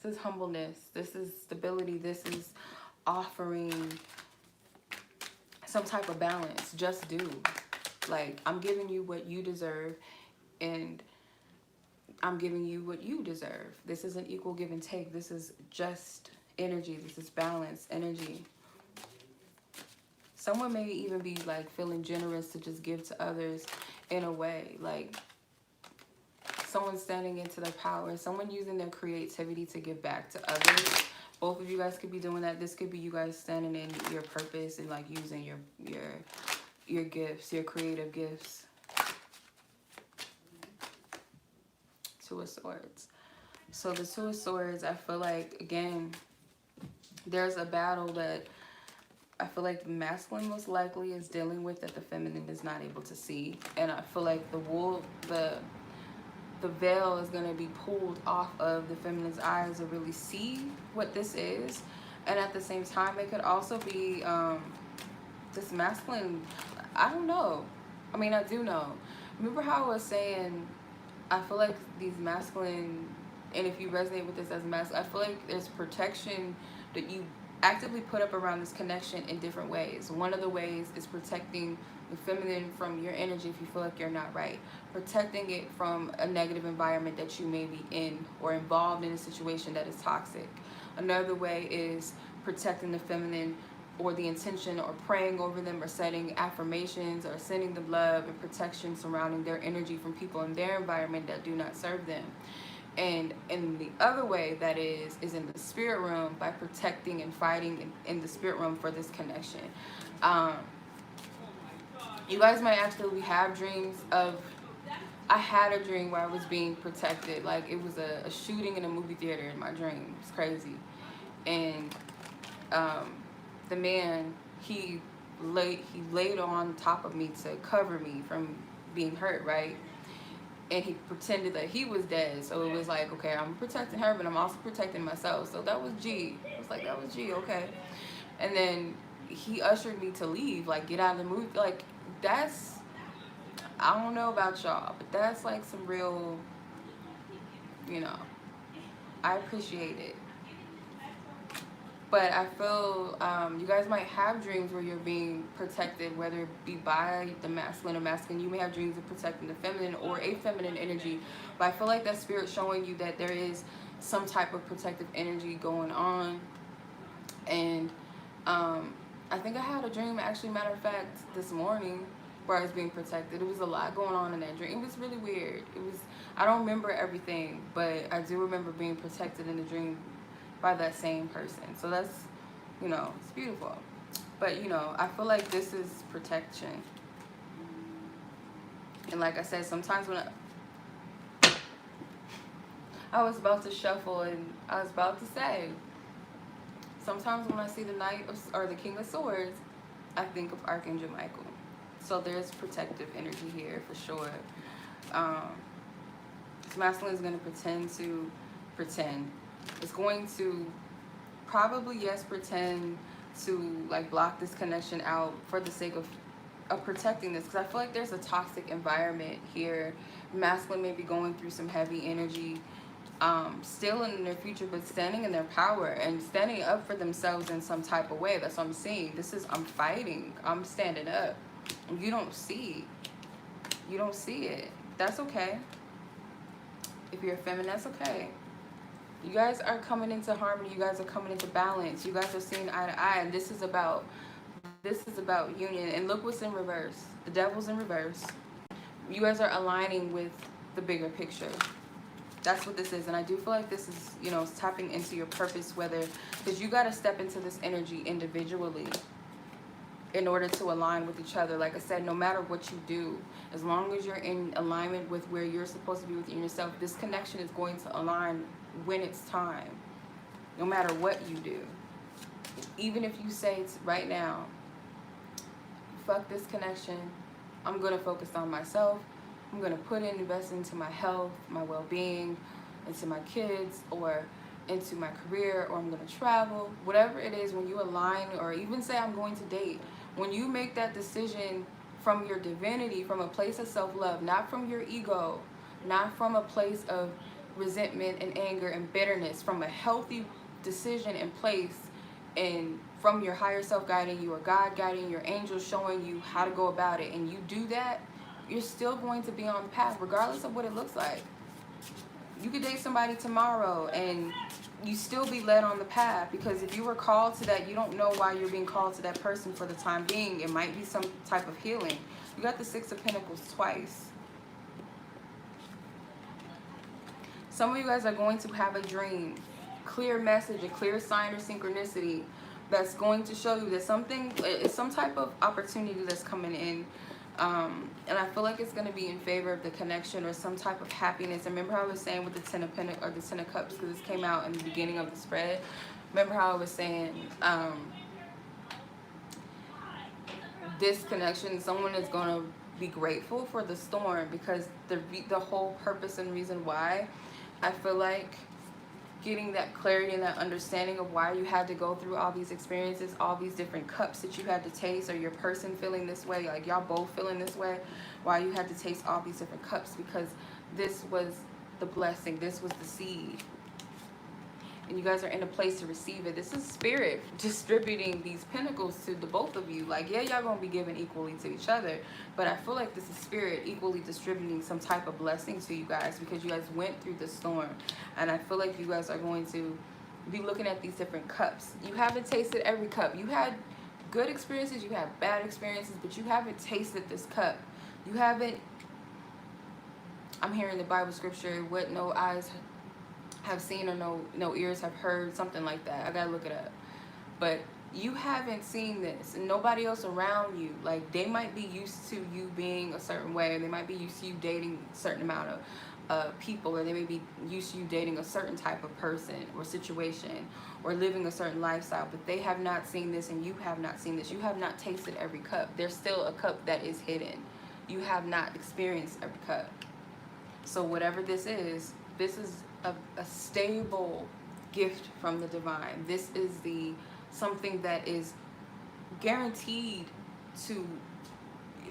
This is humbleness. This is stability. This is offering some type of balance. Just do. Like, I'm giving you what you deserve, and I'm giving you what you deserve. This is an equal give and take. This is just energy. This is balanced energy. Someone may even be like feeling generous to just give to others in a way. Like, someone standing into their power. Someone using their creativity to give back to others. Both of you guys could be doing that. This could be you guys standing in your purpose and like using your gifts, your creative gifts. Two of Swords. So the Two of Swords, I feel like, again, there's a battle that I feel like the masculine most likely is dealing with that the feminine is not able to see. And I feel like the veil is going to be pulled off of the feminine's eyes to really see what this is. And at the same time, it could also be this masculine, I don't know. I mean, I do know. Remember how I was saying, I feel like these masculine, and if you resonate with this as masculine, I feel like there's protection that you actively put up around this connection in different ways. One of the ways is protecting the feminine from your energy if you feel like you're not right. Protecting it from a negative environment that you may be in or involved in a situation that is toxic. Another way is protecting the feminine or the intention or praying over them or setting affirmations or sending them love and protection surrounding their energy from people in their environment that do not serve them. And in the other way that is in the spirit realm by protecting and fighting in the spirit realm for this connection. You guys might actually have dreams of, I had a dream where I was being protected. Like it was a shooting in a movie theater in my dream. It's crazy. And the man, he laid on top of me to cover me from being hurt, right? And he pretended that he was dead. So it was like, okay, I'm protecting her, but I'm also protecting myself. So that was G. I was like, that was G, okay. And then he ushered me to leave, like get out of the movie. Like that's, I don't know about y'all, but that's like some real, you know, I appreciate it. But I feel you guys might have dreams where you're being protected, whether it be by the masculine or masculine. You may have dreams of protecting the feminine or a feminine energy. But I feel like that spirit showing you that there is some type of protective energy going on. And I think I had a dream, actually, matter of fact, this morning where I was being protected. It was a lot going on in that dream. It was really weird. It was, I don't remember everything, but I do remember being protected in the dream by that same person. So that's, you know, it's beautiful. But, you know, I feel like this is protection. And like I said, sometimes when I was about to shuffle and I was about to say, sometimes when I see the Knight or the King of Swords, I think of Archangel Michael. So there's protective energy here for sure. This masculine is going to pretend. It's going to probably, yes, pretend to like block this connection out for the sake of protecting this, because I feel like there's a toxic environment here. Masculine may be going through some heavy energy still in their future, but standing in their power and standing up for themselves in some type of way. That's what I'm seeing. This is, I'm fighting, I'm standing up, and you don't see it. That's okay. If you're feminine, that's okay. You guys are coming into harmony. You guys are coming into balance. You guys are seeing eye to eye, and this is about union. And look what's in reverse. The Devil's in reverse. You guys are aligning with the bigger picture. That's what this is. And I do feel like this is, you know, tapping into your purpose, because you got to step into this energy individually in order to align with each other. Like I said, no matter what you do, as long as you're in alignment with where you're supposed to be within yourself, this connection is going to align when it's time, no matter what you do. Even if you say right now, fuck this connection, I'm going to focus on myself, I'm going to invest into my health, my well-being, into my kids, or into my career, or I'm going to travel, whatever it is, when you align, or even say I'm going to date, when you make that decision from your divinity, from a place of self-love, not from your ego, not from a place of resentment and anger and bitterness, from a healthy decision and place, and from your higher self guiding you, or God guiding, your angels showing you how to go about it, and you do that, you're still going to be on the path regardless of what it looks like. You could date somebody tomorrow and you still be led on the path, because if you were called to that, you don't know why you're being called to that person for the time being. It might be some type of healing. You got the Six of Pentacles twice. Some of you guys are going to have a dream, clear message, a clear sign or synchronicity that's going to show you that something, some type of opportunity that's coming in. And I feel like it's going to be in favor of the connection or some type of happiness. Remember how I was saying with the Ten of Pentacles, or the Ten of Cups, because this came out in the beginning of the spread. Remember how I was saying this connection, someone is going to be grateful for the storm, because the whole purpose and reason why, I feel like getting that clarity and that understanding of why you had to go through all these experiences, all these different cups that you had to taste, or your person feeling this way, like y'all both feeling this way, why you had to taste all these different cups, because this was the blessing, this was the seed. And you guys are in a place to receive it. This is spirit distributing these pentacles to the both of you. Like, yeah, y'all gonna be giving equally to each other, but I feel like this is spirit equally distributing some type of blessing to you guys, because you guys went through the storm. And I feel like you guys are going to be looking at these different cups. You haven't tasted every cup. You had good experiences, you had bad experiences, but you haven't tasted this cup. You haven't, I'm hearing the Bible scripture, what no eyes have seen or no ears have heard, something like that. I gotta look it up. But you haven't seen this, and nobody else around you, like, they might be used to you being a certain way, or they might be used to you dating a certain amount of people, or they may be used to you dating a certain type of person or situation, or living a certain lifestyle, but they have not seen this, and you have not seen this. You have not tasted every cup. There's still a cup that is hidden. You have not experienced every cup. So whatever this is a stable gift from the divine. This is something that is guaranteed to,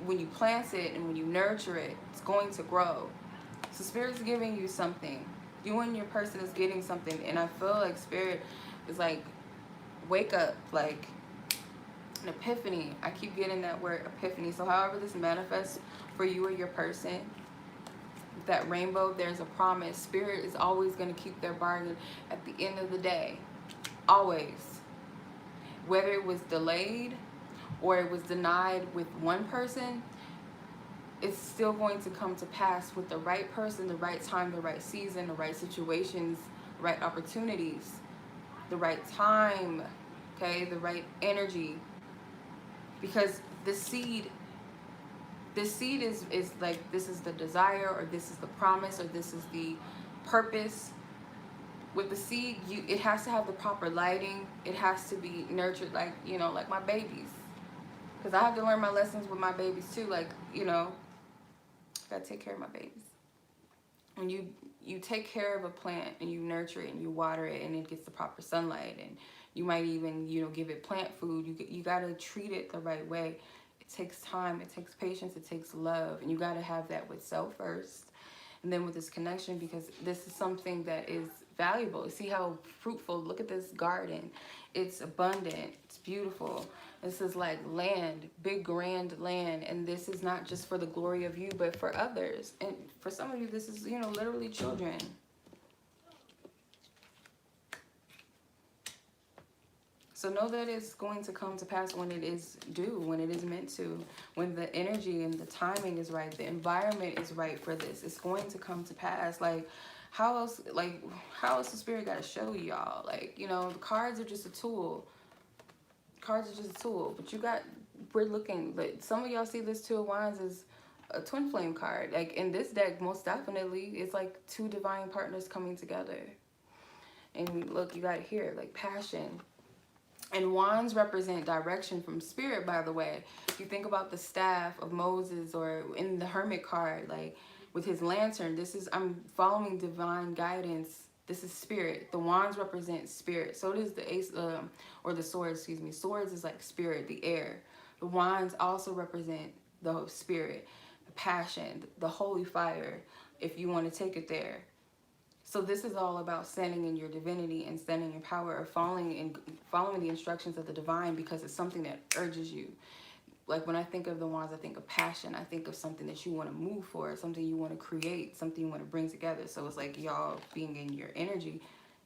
when you plant it and when you nurture it, it's going to grow. So spirit's giving you something. You and your person is getting something, and I feel like spirit is like, wake up, like an epiphany. I keep getting that word, epiphany. So however this manifests for you or your person, that rainbow, there's a promise. Spirit is always going to keep their bargain at the end of the day. Always. Whether it was delayed or it was denied with one person, it's still going to come to pass with the right person, the right time, the right season, the right situations, the right opportunities, the right time, okay, the right energy. Because the seed, this seed is like, this is the desire, or this is the promise, or this is the purpose. With the seed, it has to have the proper lighting. It has to be nurtured, like, you know, like my babies. Because I have to learn my lessons with my babies too. Like, you know, I gotta take care of my babies. When you take care of a plant and you nurture it and you water it and it gets the proper sunlight, and you might even, you know, give it plant food. You gotta treat it the right way. It takes time, it takes patience, it takes love, and you got to have that with self first, and then with this connection, because this is something that is valuable. See how fruitful, look at this garden. It's abundant, it's beautiful. This is like land, big grand land, and this is not just for the glory of you, but for others. And for some of you, this is, you know, literally children. So know that it's going to come to pass when it is due, when it is meant to, when the energy and the timing is right, the environment is right for this. It's going to come to pass. Like, how else the spirit got to show y'all? Like, you know, the cards are just a tool. Cards are just a tool. But we're looking, like, some of y'all see this Two of Wands as a twin flame card. Like, in this deck, most definitely, it's like two divine partners coming together. And look, you got it here, like passion. And wands represent direction from spirit, by the way. If you think about the staff of Moses, or in the Hermit card, like with his lantern, I'm following divine guidance. This is spirit. The wands represent spirit. So does the ace, or the swords, excuse me. Swords is like spirit, the air. The wands also represent the spirit, the passion, the holy fire, if you want to take it there. So this is all about standing in your divinity and standing in power, or following the instructions of the divine, because it's something that urges you. Like when I think of the wands, I think of passion. I think of something that you want to move for, something you want to create, something you want to bring together. So it's like y'all being in your energy,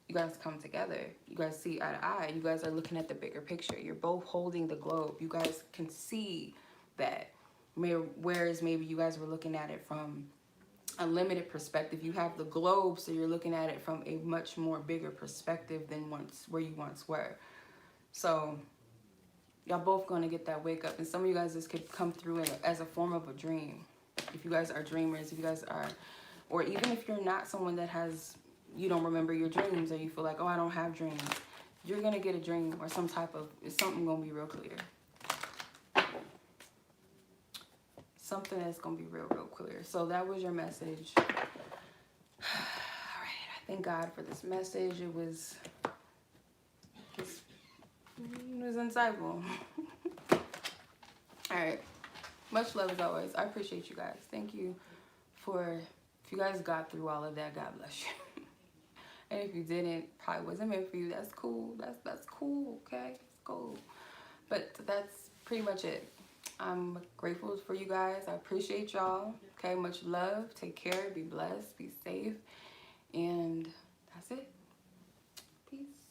you guys come together. You guys see eye to eye. You guys are looking at the bigger picture. You're both holding the globe. You guys can see that. Whereas maybe you guys were looking at it from a limited perspective. You have the globe, so you're looking at it from a much more bigger perspective than where you once were. So y'all both gonna get that wake up, and some of you guys, this could come through as a form of a dream. If you guys are dreamers, if you guys are, or even if you're not someone that you don't remember your dreams, or you feel like, oh, I don't have dreams, you're gonna get a dream, or something gonna be real clear. Something that's gonna be real clear. So that was your message. All right, I thank God for this message. It was insightful. All right, much love as always. I appreciate you guys. Thank you if you guys got through all of that, God bless you. And if you didn't, probably wasn't meant for you. That's cool. That's cool. Okay, it's cool. But that's pretty much it. I'm grateful for you guys. I appreciate y'all. Okay, much love. Take care. Be blessed. Be safe. And that's it. Peace.